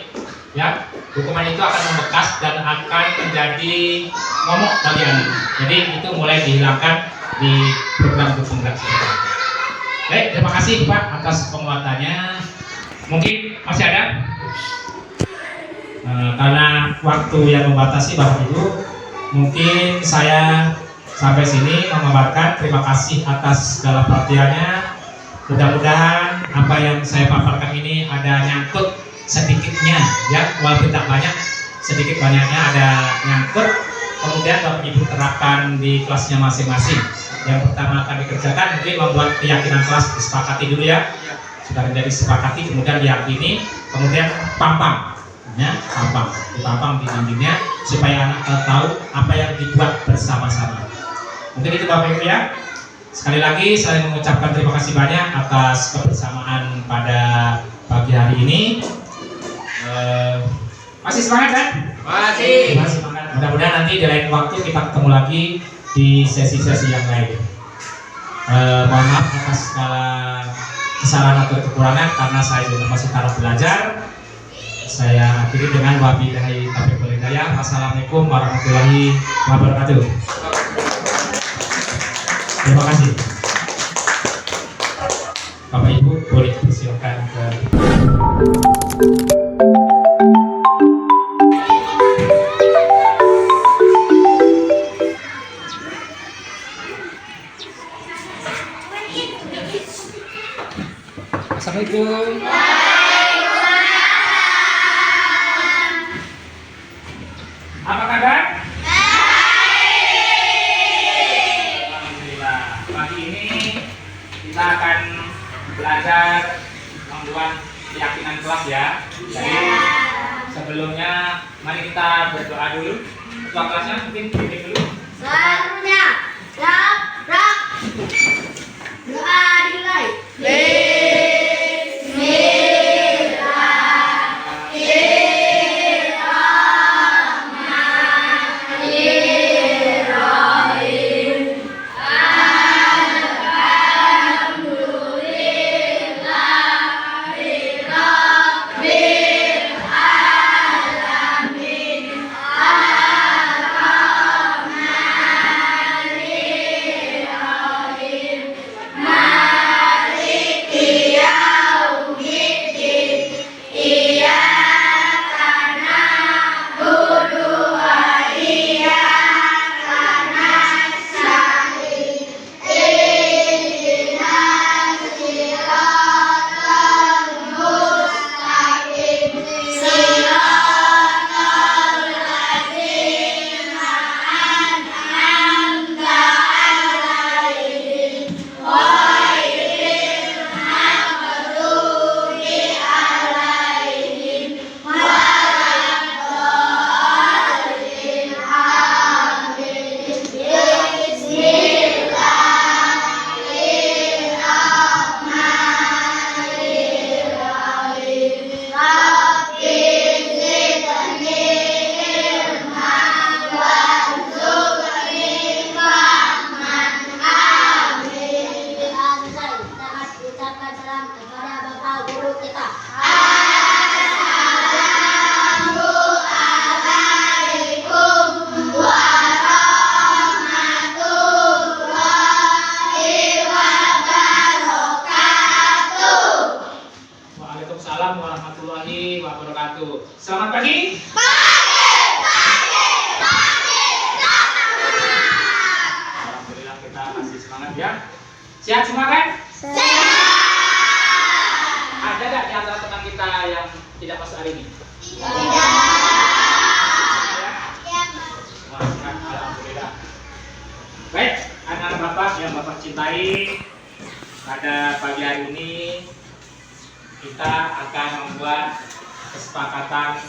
ya hukuman itu akan membekas dan akan menjadi momok bagi anak. Jadi itu mulai dihilangkan di program penggerak seperti itu. Baik, terima kasih Pak atas penguatannya. Mungkin masih ada? Karena waktu yang membatasi Bapak Ibu, mungkin saya sampai sini mengabarkan terima kasih atas segala perhatiannya. Mudah-mudahan apa yang saya paparkan ini ada nyangkut sedikitnya ya, walaupun tidak banyak, sedikit banyaknya ada nyangkut. Kemudian Bapak Ibu terapkan di kelasnya masing-masing. Yang pertama akan dikerjakan mungkin membuat keyakinan kelas disepakati dulu ya. Sudah menjadi disepakati, kemudian diyakini, kemudian pampang ya, dipampang di dindingnya supaya anak tahu apa yang dibuat bersama-sama. Mungkin itu Bapak Ibu ya. Sekali lagi saya mengucapkan terima kasih banyak atas kebersamaan pada pagi hari ini. Masih semangat kan? Masih semangat. Mudah-mudahan nanti di lain waktu kita ketemu lagi di sesi-sesi yang lain. Mohon maaf atas segala kesalahan atau kekurangan karena saya juga masih taraf belajar. Saya akhiri dengan wabillahi taufiq wal hidayah. Wassalamualaikum warahmatullahi wabarakatuh. Terima kasih. Bapak Ibu boleh persilakan ke Assalamualaikum. Apa kabar? Alhamdulillah. Pagi ini kita akan belajar membuat keyakinan kelas ya. Jadi sebelumnya mari kita berdoa dulu. Ketua kelasnya mungkin pimpin dulu. Selanjutnya, rak. Doa dimulai. Waalaikumsalam warahmatullahi wabarakatuh. Selamat pagi. Alhamdulillah kita masih semangat ya. Sehat semua kan? Ada nggak di antara teman kita yang tidak masuk hari ini? Alhamdulillah. Baik, anak-anak Bapak yang Bapak cintai, pada pagi hari ini kita akan membuat kesepakatan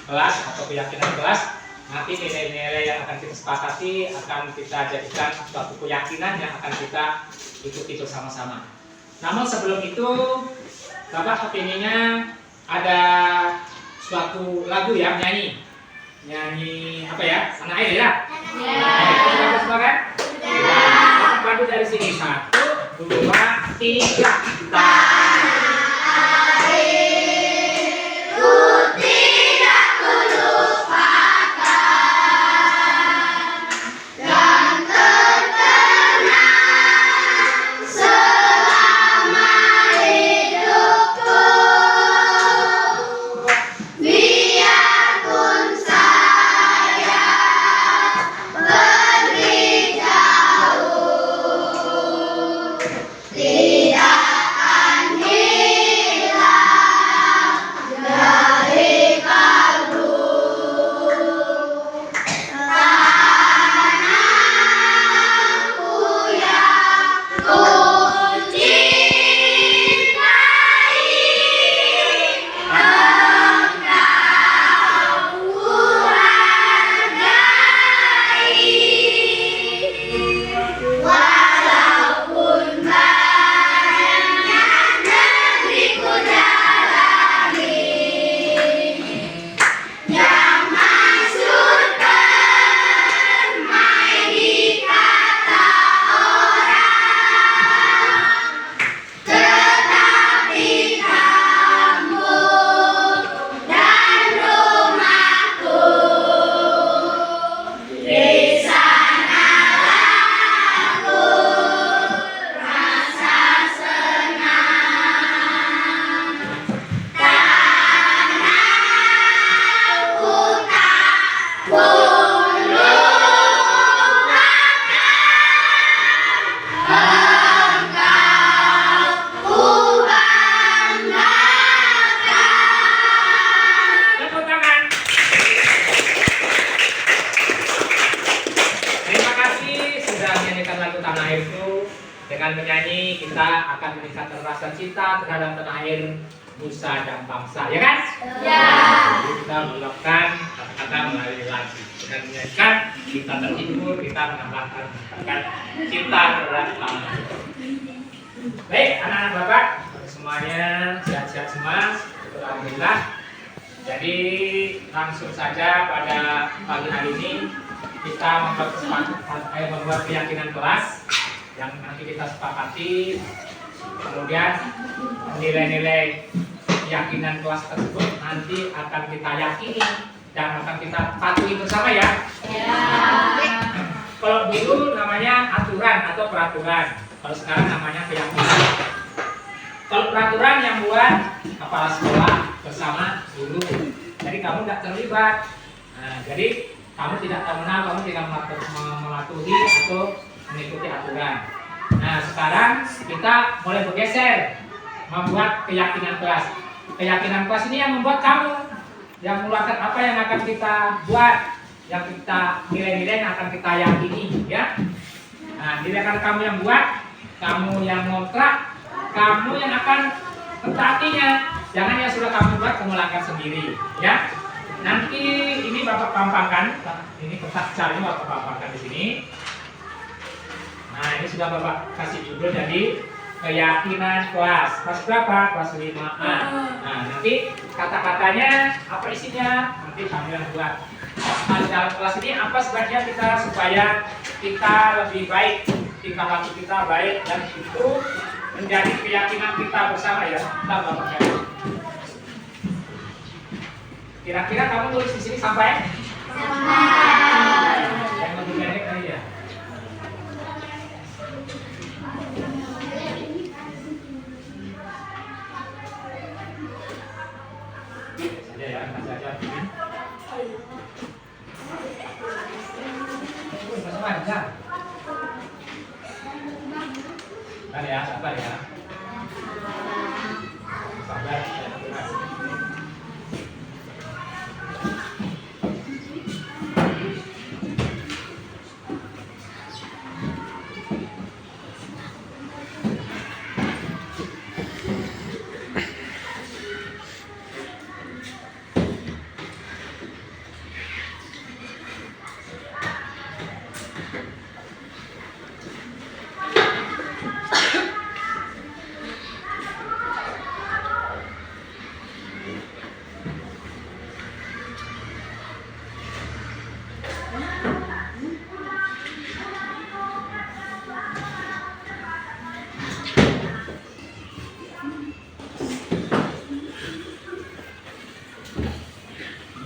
kelas atau keyakinan kelas. Nanti nilai-nilai yang akan kita sepakati akan kita jadikan suatu keyakinan yang akan kita ikuti bersama-sama. Namun sebelum itu, Bapak kepinginnya ada suatu lagu ya, nyanyi apa ya? Tanah air ya? Kita semua kan? Bapak pandu dari sini, 1, 2, 3. Tidak akan dengan menyanyi kita akan meningkatkan rasa cinta terhadap tanah air, nusa dan bangsa, ya kan? Ya. Jadi kita melakukan kata-kata melalui lagu. Dengan menyanyikan kita terhibur, kita menambahkan cinta terhadap tanah air. Baik, anak-anak bapak semuanya sehat-sehat semua, alhamdulillah. Jadi langsung saja pada pagi hari ini kita membuat keyakinan kelas yang nanti kita sepakati, kemudian nilai-nilai keyakinan kelas tersebut nanti akan kita yakini dan akan kita patuhi bersama ya. Kalau dulu namanya aturan atau peraturan, kalau sekarang namanya keyakinan. Kalau peraturan yang buat kepala sekolah bersama guru, jadi kamu tidak terlibat. Nah, jadi kamu tidak mengenal, kamu tidak mematuhi atau mengikuti aturan. Nah, sekarang kita mulai bergeser membuat keyakinan kelas. Keyakinan kelas ini yang membuat kamu yang mengeluarkan apa yang akan kita buat, yang kita nilai-nilai yang akan kita yakini, ya. Nah, nilai kamu yang buat, kamu yang ngontrak, kamu yang akan mentaatinya. Jangan yang sudah kamu buat kamu lakukan sendiri, ya. Nanti ini Bapak pampangkan, ini kertas caranya Bapak pampangkan di sini. Nah, ini sudah Bapak kasih judul jadi keyakinan kelas. Kelas berapa? Kelas 5A. Nah, nanti kata-katanya apa isinya? Nanti kamu yang buat. Nah, di dalam kelas ini apa sebenarnya kita supaya kita lebih baik, tingkah laku kita baik, dan itu menjadi keyakinan kita bersama ya. Kita Bapak. Kira-kira kamu tulis di sini sampai? Yang lebih pendek kali ya. Saja ya, kasih aja. Sabar ya. Sabar ya, sabar ya. Sabar.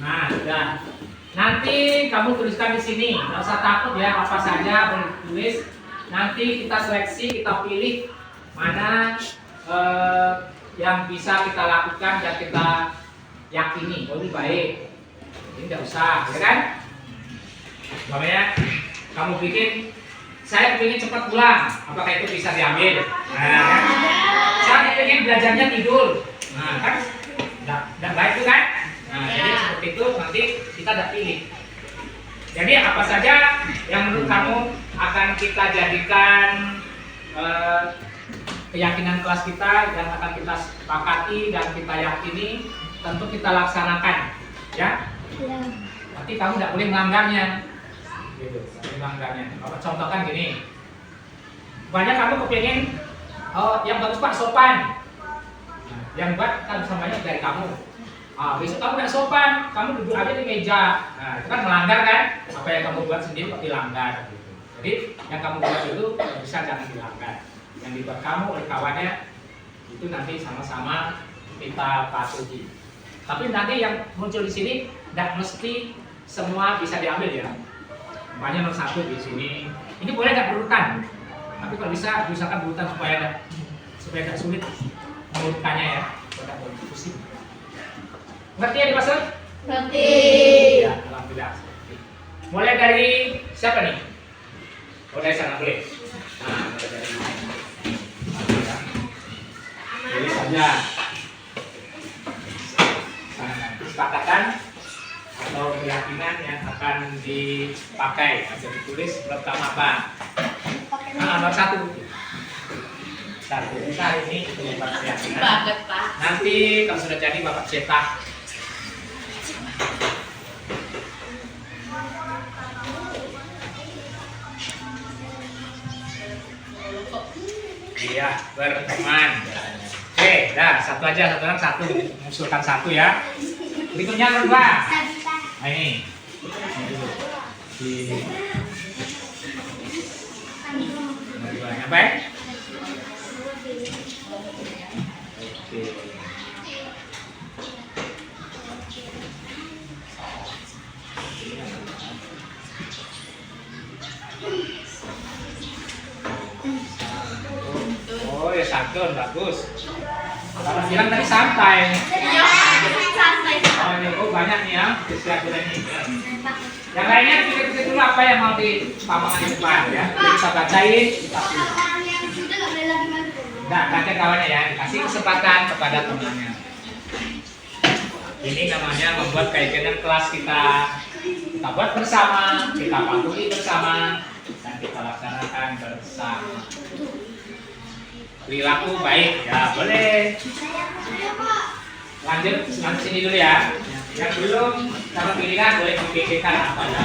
Nah, sudah. Nanti kamu tuliskan di sini. Nggak usah takut ya, apa saja boleh tulis. Nanti kita seleksi, kita pilih mana yang bisa kita lakukan dan kita yakini. Oh, ini baik. Ini nggak usah, ya kan? Makanya kamu bikin, saya ingin cepat pulang. Apakah itu bisa diambil? Nah, kan? Saya ingin belajarnya tidur. Nah, kan? Nggak baik itu kan? Nah, jadi seperti itu nanti kita ada pilih. Jadi apa saja yang menurut kamu akan kita jadikan keyakinan kelas kita yang akan kita sepakati dan kita yakini, tentu kita laksanakan, ya. Nanti kamu tidak boleh melanggarnya, gitu. Melanggarnya. Contohkan gini, banyak kamu kepengen, yang bagus Pak sopan, nah, yang buat kan samanya dari kamu. Besok kamu nggak sopan, kamu duduk aja di meja. Nah, itu kan melanggar kan? Apa yang kamu buat sendiri kok dilanggar. Gitu. Jadi yang kamu buat itu bisa jangan dilanggar. Yang dibuat kamu oleh kawannya itu nanti sama-sama kita patuhi. Tapi nanti yang muncul di sini tidak mesti semua bisa diambil ya. Umpamanya nomor 1 di sini. Ini boleh nggak berurutan? Tapi kalau bisa diusahakan berurutan supaya tidak sulit mengurutannya ya. Tidak boleh pusing. Ngerti ya dimaksud? Ngerti. Ya, alhamdulillah. Mulai dari siapa nih? Mulai dari sana boleh. Nah, mulai dari jadi saja kesepakatan atau keyakinan yang akan dipakai atau ditulis pertama apa? Nomor 1. Satu. Kita hari ini itu buat keyakinan. Banget, Pak. Nanti kalau sudah jadi Bapak cetak. Iya, berteman. Oke, dah satu aja, satu orang satu, mengusulkan satu ya. Berikutnya berdua. Nah ini. Ini dulu. Berdua, apa ya? Oke. Oh ya santun bagus. Kalau bilang tadi santai. Iya, santai. Oh, ini, oh banyak nih ya siap ini. Yang lainnya pikir-pikir dulu apa yang mau dipaparkan di depan ya. Jadi kita bacain. Yang sudah nggak boleh lagi maju. Nah, baca kawannya ya, dikasih kesempatan kepada temannya. Ini namanya membuat keyakinan kelas kita. Kita buat bersama, kita patuhi bersama, dan kita laksanakan bersama. Perilaku baik, ya boleh. Lanjut sini dulu ya. Yang belum kalau pilihan boleh dipikirkan apa ya.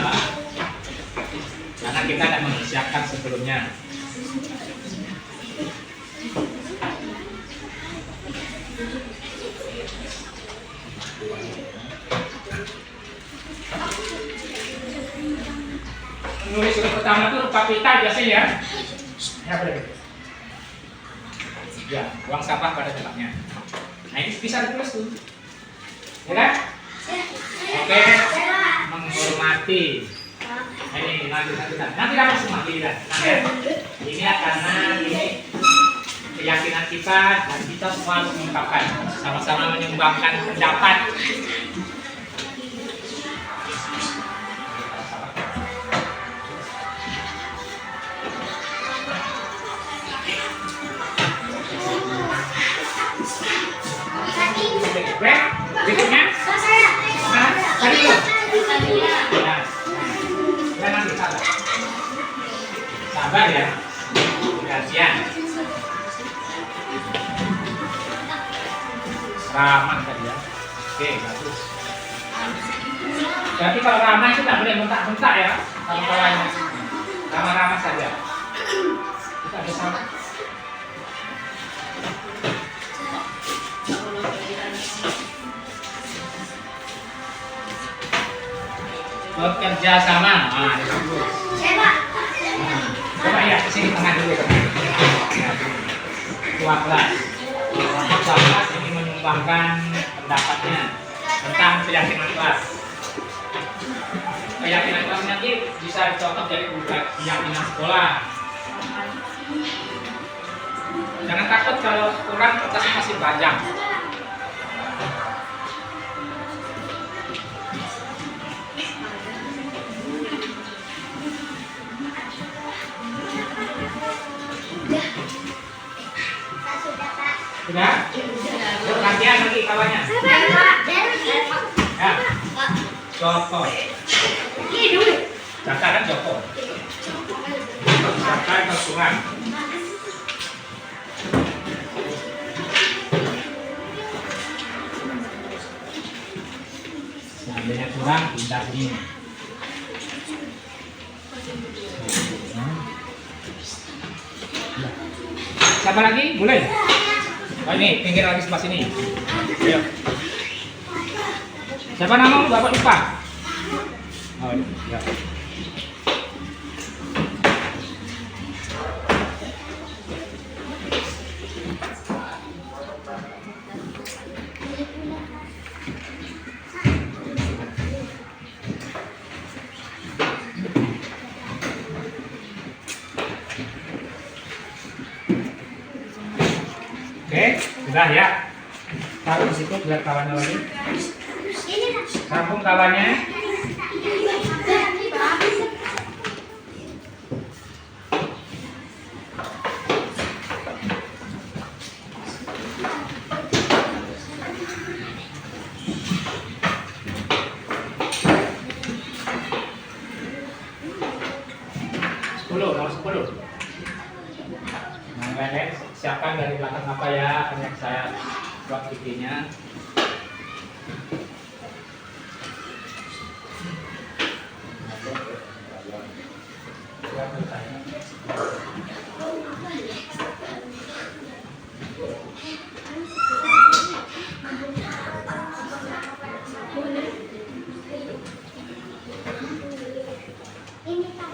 Karena kita tidak mempersiapkan sebelumnya. Menulis surat pertama itu rupa pita biasanya ya. Ya boleh. Ya, buang sampah pada tempatnya. Nah ini bisa ditulis tuh. Ya kan? Oke, menghormati. Nah, ini lanjut. Nanti dapat semua pilihan. Nah, ya. Ini ya, karena ini keyakinan kita dan kita semua harus mengungkapkan, sama-sama menyumbangkan pendapat. Berikutnya, nah, tadi belum? Nah, nanti sabar ya, perhatian. Ramah tadi ya, oke bagus. Jadi kalau ramah itu tidak boleh bentak-bentak ya, kawan-kawannya. Ramah-ramah saja. Kita ada sama. Bekerja sama, nah bagus. Coba ya kesini tengah dulu. Ketua kelas. Ketua kelas ini menyumbangkan pendapatnya tentang keyakinan kelas. Keyakinan kelas nanti bisa dicontoh dari keyakinan sekolah. Jangan takut kalau kurang kertasnya masih banyak. Sudah? Gantian lagi kawannya. Ya. Joko. Jaka kan Joko. Jaka itu sungai. Seandainya kurang, pindah sini. Siapa lagi? Mulai. Oh ini, pinggir lagi sebelah sini. Ayo. Siapa namamu? Bapak lupa. Oh iya. Oke, sudah ya. Taruh di situ biar kawannya lagi. Sambung kawannya. Nomor 10. Nah, siapa katakan dari belakang apa ya, hanya saya buat giginya.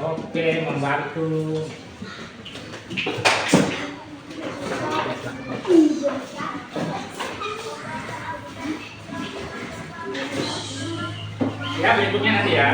Oke, membantu. Ya, berikutnya nanti ya.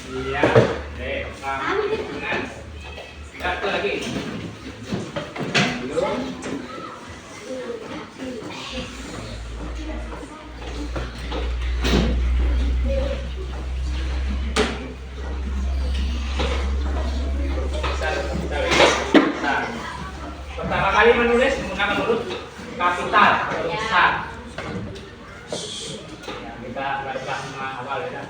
Iya, dengan satu lagi. Belum. Nah, pertama kali menulis menggunakan huruf kapital atau besar. Ya, kita baca semua awal ya.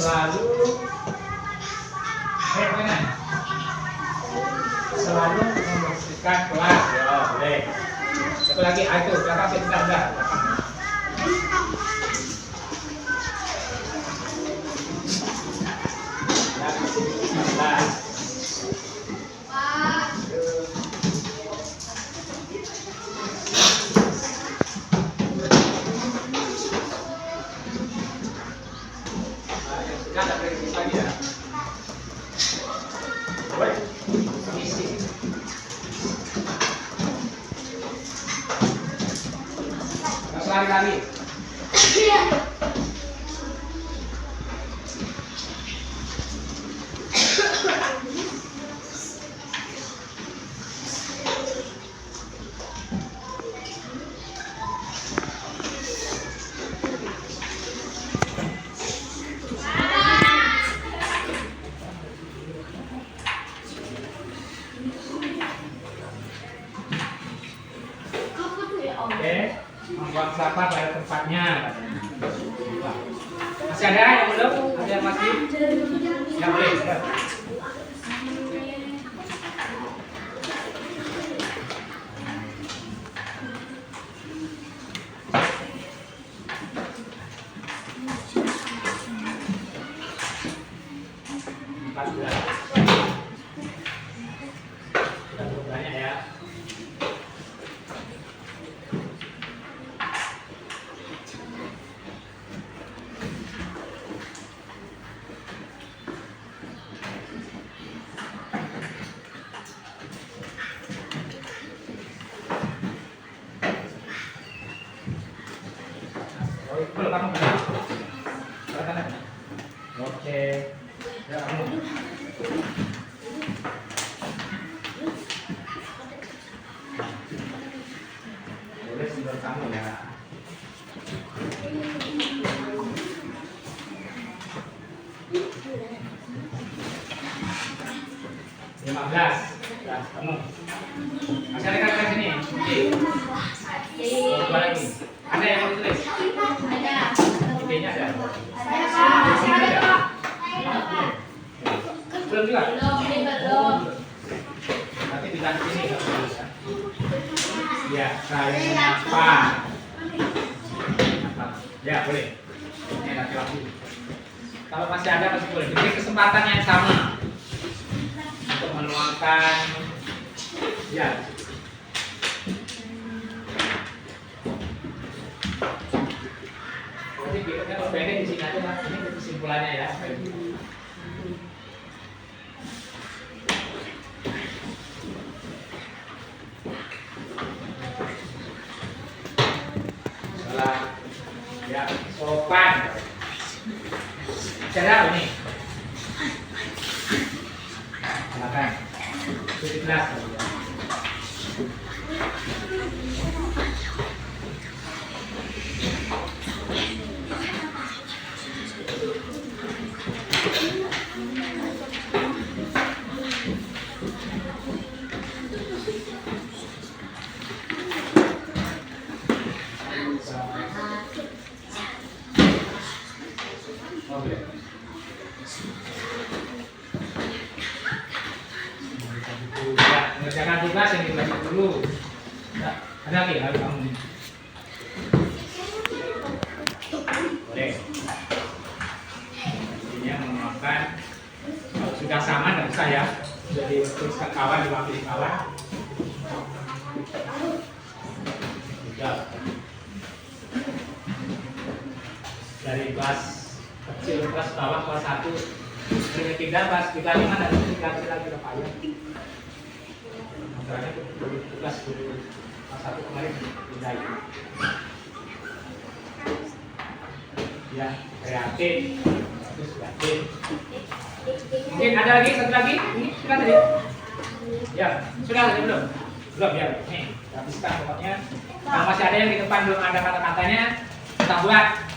Selalu selalu membersihkan kelas ya, boleh. Satu lagi itu belakang sebentar. Lari-lari. Oke, membuang sampah pada tempatnya. Masih ada yang belum? Ada yang masih? Ya boleh. Ya. Banyak ya. Belum kamu kan? Oke. Ya kamu. Boleh sumber kamu ya. Lima belas. Ya, kamu. Masih ada kan sini? Dua lagi. Ada yang mau ditulis? Idenya ada? Belum juga? Nanti diganti sini nggak perlu ya. Ya, saya menyapa. Ya, boleh. Ini nanti lagi. Kalau masih ada masih boleh. Jadi kesempatan yang sama untuk menuangkan. Ya. berikutnya pendek di sini aja Mas. Ini kesimpulannya ya. Salah. Ya, sopan. Cara ini. Silakan. Sudah jelas. Oke. Ya, mengerjakan tugas yang dibaca dulu. Ya, ada lagi harus kamu. Boleh. Intinya menguapkan kalau sudah sama tidak usah ya. Sudah dituliskan kawan, diwakili kawan. Sudah. Dari kelas kecil kelas bawah kelas 1 dari 3 kelas 5 dan 3 kita payah. Makanya tugas guru kelas 1 kemarin tidak itu. Ya, kreatif, terus kreatif. Mungkin ada lagi satu lagi, ini sudah tadi. Ya, sudah tadi belum? Belum ya, nih, habiskan pokoknya. Kalau masih ada yang di depan belum ada kata-katanya, kita buat.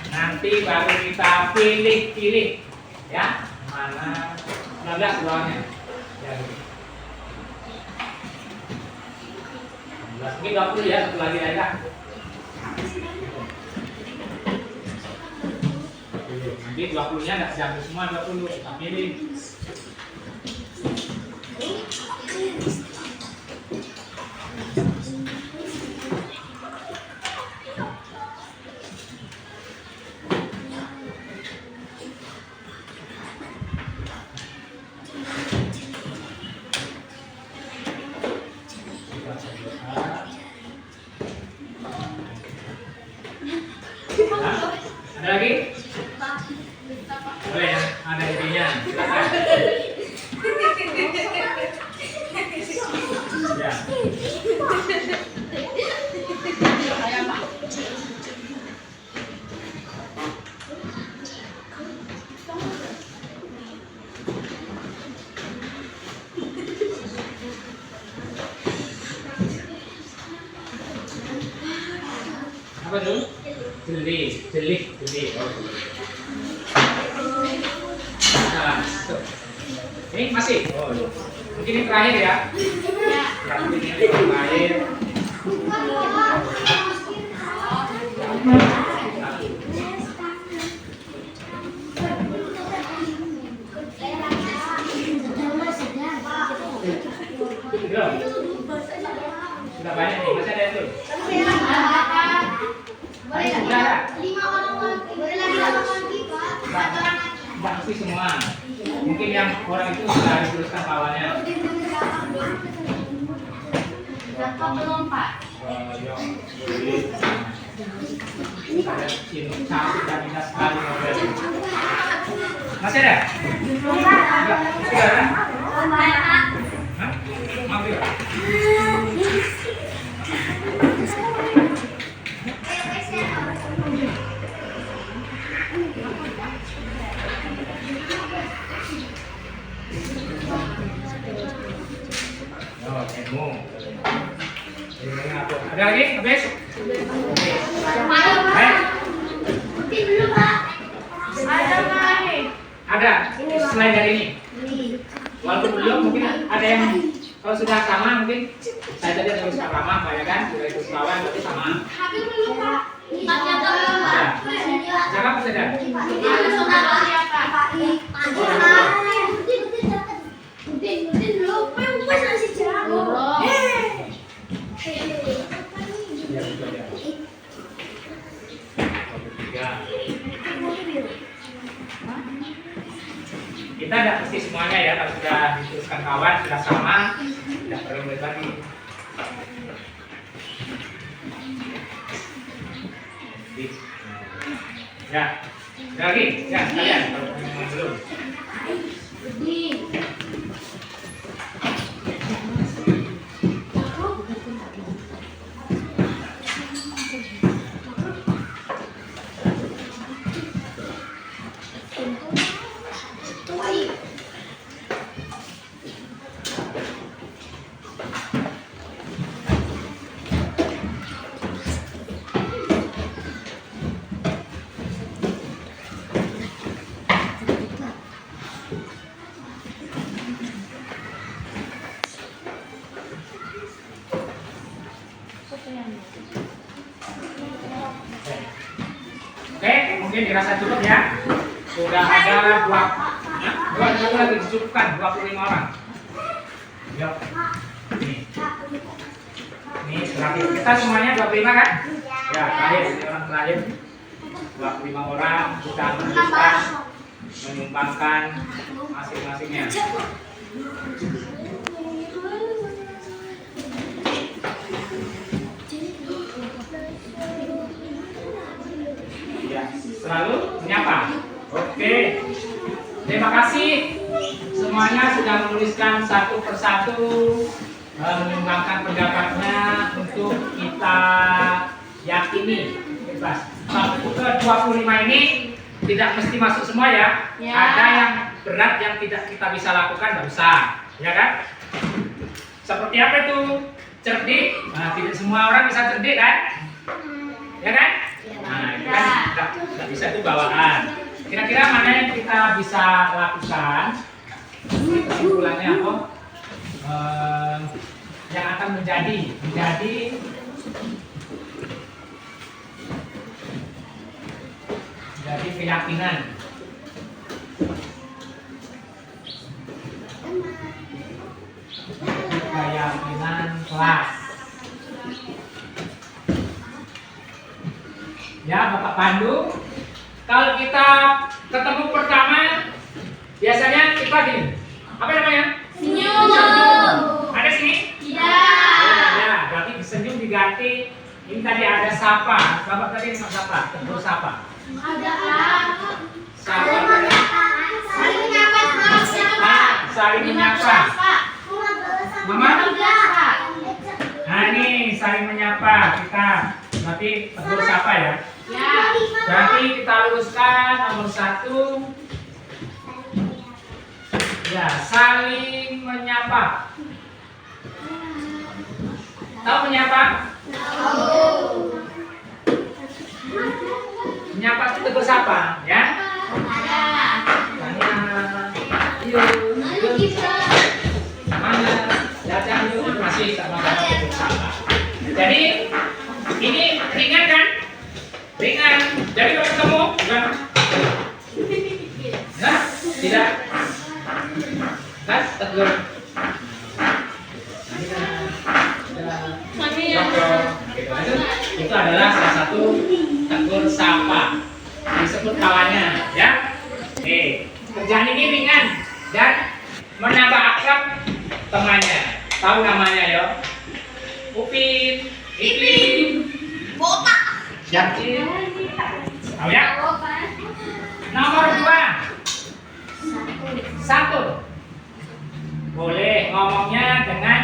Nanti baru kita pilih-pilih ya mana 19 bawahnya ya, 19 mungkin 20 ya, satu lagi aja. Nanti 20 nya nggak diambil semua, 20 kita pilih. Ada lagi? Boleh ya, ada idenya. Silakan. Ya. Apa tuh? Jeli. Oh. Nah, tuh. Ini masih. Oh, mungkin ini terakhir ya. Ya, mungkin ini terakhir. Belum? Sudah banyak nih, masih ada yang belum? Boleh Sudah ada? 5 orang lagi. Boleh lagi 5 orang lagi, Pak. 4 orang lagi. Tidak mesti semua. Mungkin yang orang itu sudah dituliskan kawannya. Berapa belum, Pak? Ya, boleh. Ada cinta dan minat sekali model. Masih ada? Enggak, sudah ada? Hah? Ambil. Oh, ilmu. Ilmunya apa? Ada lagi? Habis? Mungkin dulu, Pak. Ada lagi. Ada. Selain dari ini. Walaupun belum, mungkin ada yang kalau sudah sama mungkin saya tadi ada tuliskan lama, banyak kan? Sudah itu kawan berarti sama. Habis belum, Pak. Tanya dulu, Pak. Jangan masih ada. Ya, betul ya. 23. Kita tidak mesti semuanya ya, kalau sudah dituliskan kawan sudah sama, tidak perlu nulis lagi. Ya. Lagi, ya kalian kalau belum. Oke, mungkin dirasa cukup ya. Sudah ada dua lagi dicukupkan 25 orang. Yuk. Ini terakhir. Kita semuanya 25 kan? Ya, terakhir ini orang terakhir. 25 orang sudah menuliskan, menyumbangkan masing-masingnya. Ya, selalu menyapa. Oke. Terima kasih semuanya sudah menuliskan satu persatu, menyumbangkan pendapatnya untuk kita yakini bebas. Ke 25 ini tidak mesti masuk semua ya. Ada yang berat yang tidak kita bisa lakukan, nggak usah, ya kan? Seperti apa itu? Cerdik. Nah, tidak semua orang bisa cerdik kan? Ya kan? Nah, itu kan nggak bisa itu bawaan. Kira-kira mana yang kita bisa lakukan? Kesimpulannya apa? Yang akan menjadi keyakinan. Keyakinan kelas. Ya, Bapak Pandu. Kalau kita ketemu pertama, biasanya kita gini. Apa namanya? Senyum. Ada sini? Tidak. Ya, berarti senyum diganti. Ini tadi ada sapa. Bapak tadi sapa. Tegur sapa. Sapa. Saling menyapa. Mama? Nah, ini saling menyapa kita. Berarti tegur sapa ya. Berarti kita luruskan nomor 1. Ya, saling menyapa. Tahu menyapa? Menyapa itu tegur sapa, ya? Mana? Datang yuk, masih sama-sama tegur sapa. Jadi ini ringan kan? Ringan. Jadi kalau ketemu, bukan? Nah, tidak. Kan tegur. Itu adalah salah satu tegur sapa. Disebut kawannya, ya. Kerjaan ini ringan dan menambah akrab temannya. Tahu namanya ya? Upin, Ipin, Botak, Yakin. Tahu ya? Nomor 2. Santun. Boleh ngomongnya dengan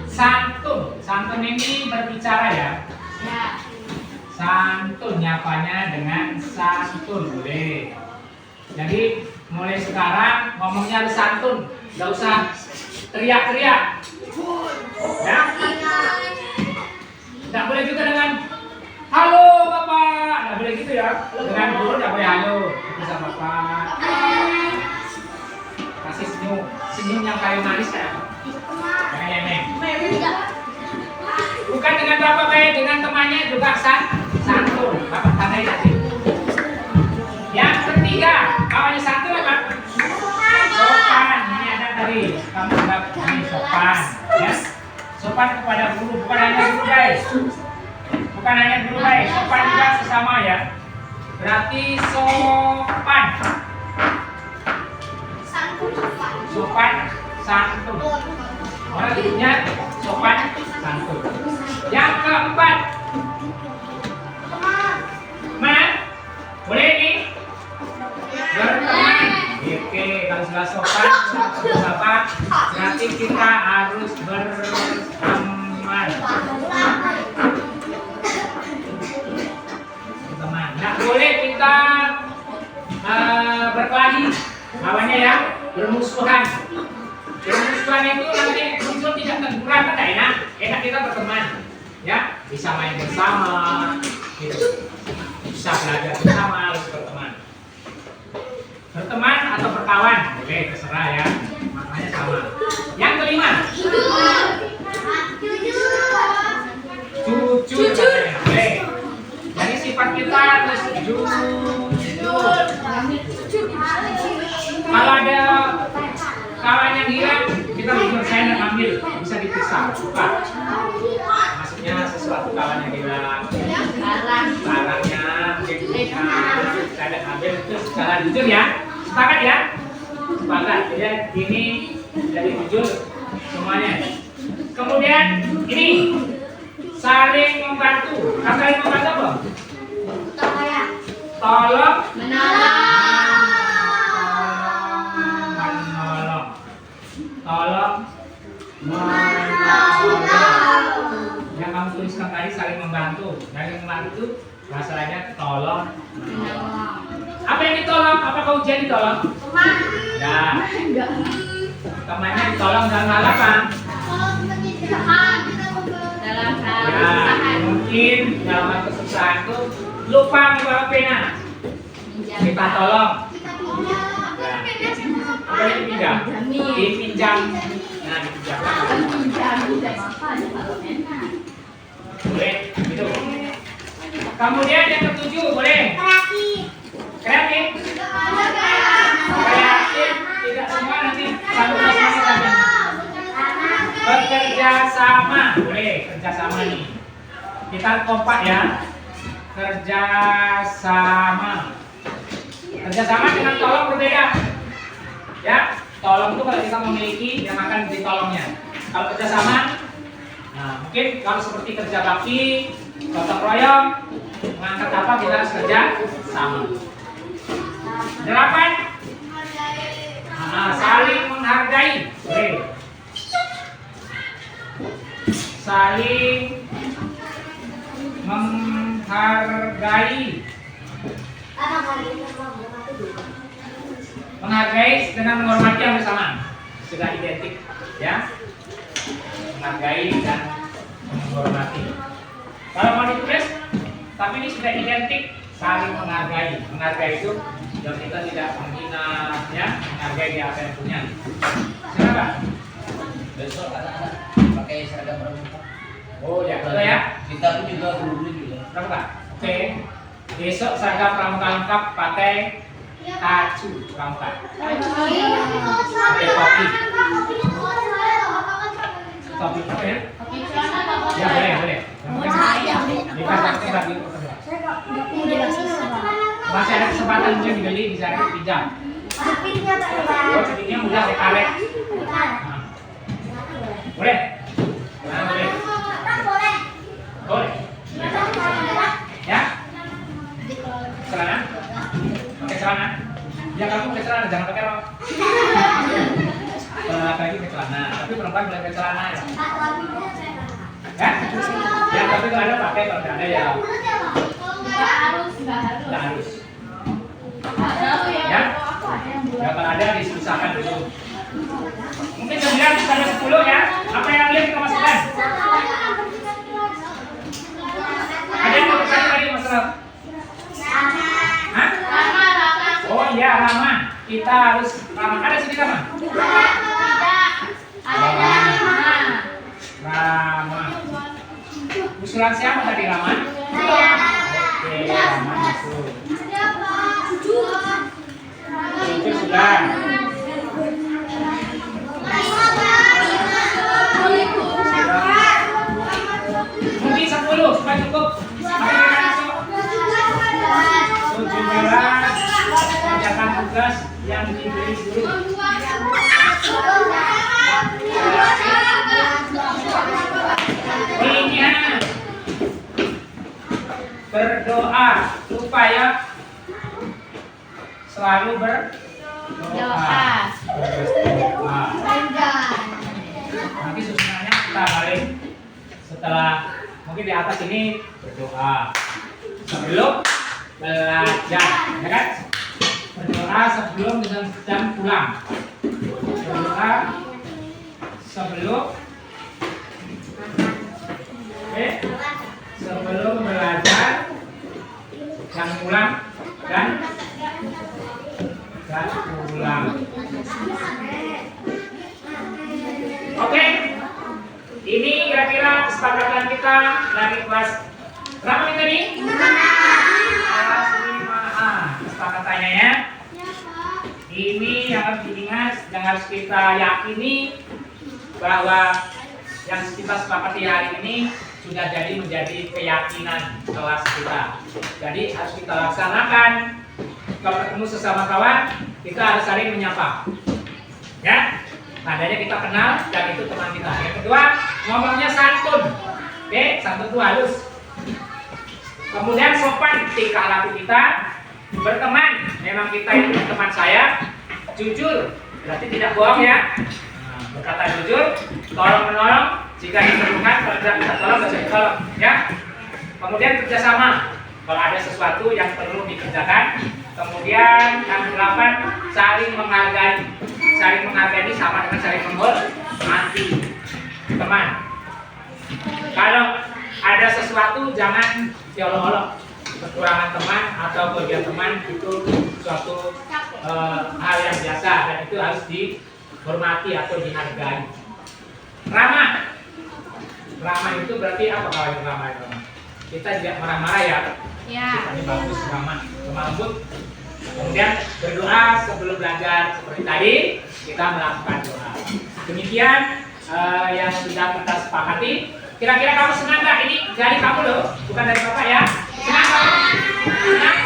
santun. Santun ini berbicara ya. Santun, nyapanya dengan santun boleh. Jadi mulai sekarang ngomongnya harus santun, nggak usah teriak-teriak. Ya. Nggak boleh juga dengan halo bapak, nggak boleh gitu ya. Dengan guru nggak boleh halo, bisa bapak. Kasih senyum yang kayu manis kayak apa? Kayak Neneng. Bukan dengan bapak baik, dengan temannya juga santun. Bapak tandai tadi. Yang ketiga, kawannya santun apa? Sopan. Ini ada tadi. Kamu anggap ini sopan, ya? Sopan kepada guru, bukan hanya guru guys. Bukan hanya guru guys, sopan juga sesama ya. Berarti sopan. Sopan, santun. Orang hidupnya sopan, santun. Yang keempat, Bapak, berarti kita harus berteman. Berteman. Nggak boleh kita berkelahi, lawannya ya, bermusuhan. Bermusuhan itu nanti muncul tidak teguran, kan enak. Enak kita berteman, ya, bisa main bersama, gitu. Bisa belajar bersama, harus berteman. Berteman atau berkawan, boleh, terserah ya. Maknanya sama. Yang kelima, jujur. Boleh. Jadi sifat kita harus jujur. Kalau ada kawan yang hilang, kita jujur, saya nak ambil, bisa dipisah, bukan. Maksudnya sesuatu kawan yang hilang, barangnya, saya nak ambil, terus jalan jujur ya. Sepakat ya? Sepakat. Jadi ini jadi jujur semuanya. Kemudian ini saling membantu. Saling membantu apa? Tolong menolong. Yang kamu tuliskan tadi saling membantu. Saling membantu itu masalahnya tolong menolong. Apa yang ditolong? Apakah ujian ditolong? Ya. Temannya ditolong dalam hal apa? Dalam hal Ya, mungkin dalam hal kesusahan itu lupa membawa pena. Kita tolong. Apa yang dipinjam? Dipinjam. Nah, dipinjamkan. Boleh, gitu. Kemudian yang ketujuh, boleh. Kreatif. Kreatif tidak semua nanti satu sama. Bekerja sama, boleh kerja sama nih. Kita kompak ya. Kerja sama. Kerja sama dengan tolong berbeda. Ya, tolong itu kalau kita memiliki yang akan ditolongnya. Kalau kerja sama, nah mungkin kalau seperti kerja bakti, gotong royong, mengangkat apa kita harus kerja sama. 8. Saling menghargai. Boleh. Saling menghargai. Menghargai dengan menghormati yang bersama. Sudah identik, ya. Menghargai dan menghormati. Kalau mau ditulis, tapi ini sudah identik. Saling menghargai. Menghargai itu yang kita tidak menghina, ya, menghargai dia apa yang punya. Silakan. Besok anak-anak pakai seragam pramuka. Oh ya, betul ya. Kita pun juga perlu juga. Pramuka. Oke. Besok seragam pramuka lengkap pakai baju pramuka. Pakai topi. Topi apa ya? Ya boleh. Dikasih lagi. Masih ada kesempatan mungkin dibeli, bisa pinjam. Oh, jadinya mudah saya tarik. Boleh? Nah, boleh. Ya? Celana? Pakai celana? Ya kamu pakai celana, jangan pakai rok. Kalau laki-laki pakai celana, tapi perempuan boleh pakai celana ya. Ya? Ya, tapi kalau ada pakai, kalau tidak ada ya. Tidak harus. Ya? Ya kalau ada disusahkan dulu. Mungkin 9 sampai 10 ya. Apa yang lihat kita masukkan? Ada yang mau bertanya tadi masalah? Hah? Oh iya, lama. Kita harus lama. Ada sini lama? Lama. Usulan siapa tadi lama? Oke, lama masuk. Itu sudah. Mungkin 10 supaya cukup. Apa yang masuk? 17 kerjakan tugas yang diberi guru. Pilihan berdoa supaya selalu Doa. Nanti susunannya kita balik setelah mungkin di atas ini berdoa sebelum belajar, ya kan? Berdoa sebelum dan pulang. Berdoa sebelum sebelum belajar dan pulang dan pulang. Oke, ini kira-kira kesepakatan kita dari kelas berapa nih tadi? Kelas 5A. Kesepakatannya ya. Ini yang harus diingat, yang harus kita yakini bahwa yang kita sepakati hari ini sudah jadi menjadi keyakinan kelas kita. Jadi harus kita laksanakan. Kalau ketemu sesama kawan, kita harus saling menyapa. Ya, tandanya kita kenal dan itu teman kita. Yang kedua, ngomongnya santun. Oke, santun itu halus. Kemudian sopan tingkah laku kita. Berteman, memang kita itu teman saya. Jujur, berarti tidak bohong ya. Nah, berkata jujur, tolong menolong. Jika diperlukan, kalau tidak bisa tolong, bisa ditolong. Ya. Kemudian kerjasama. Kalau ada sesuatu yang perlu dikerjakan. Kemudian yang 8, saling menghargai. Saling menghargai ini sama dengan saling menghormati teman. Kalau ada sesuatu jangan diolok-olok. Kekurangan teman atau kelebihan teman itu suatu hal yang biasa dan itu harus dihormati atau dihargai. Ramah. Ramah itu berarti apa kalau itu ramah itu? Kita tidak marah-marah ya. Ini bagus ramah, lemah lembut. Kemudian berdoa sebelum belajar seperti tadi kita melakukan doa. Demikian yang sudah kita sepakati. Kira-kira kamu senang nggak? Ini dari kamu loh, bukan dari bapak ya. Senang kamu? Senang?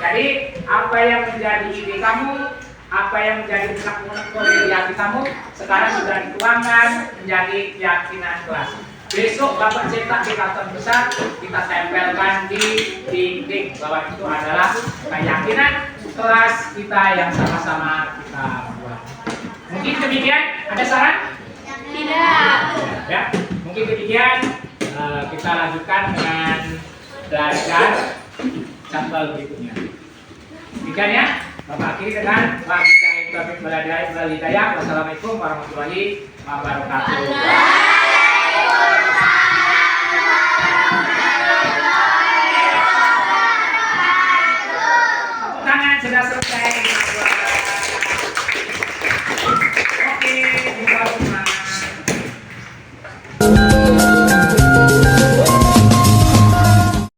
Jadi apa yang menjadi ide kamu, apa yang menjadi unek-unek di hati kamu, sekarang sudah dituangkan menjadi keyakinan kelas. Besok bapak cetak di karton besar, kita tempelkan di dinding bahwa itu adalah keyakinan kelas kita yang sama-sama kita buat. Mungkin demikian. Ada saran? Tidak. Ya, mungkin demikian. Kita lanjutkan dengan belajar sampel berikutnya. Demikian ya. Bapak akhiri dengan wassalamualaikum warahmatullahi wabarakatuh. Tangan sudah selesai.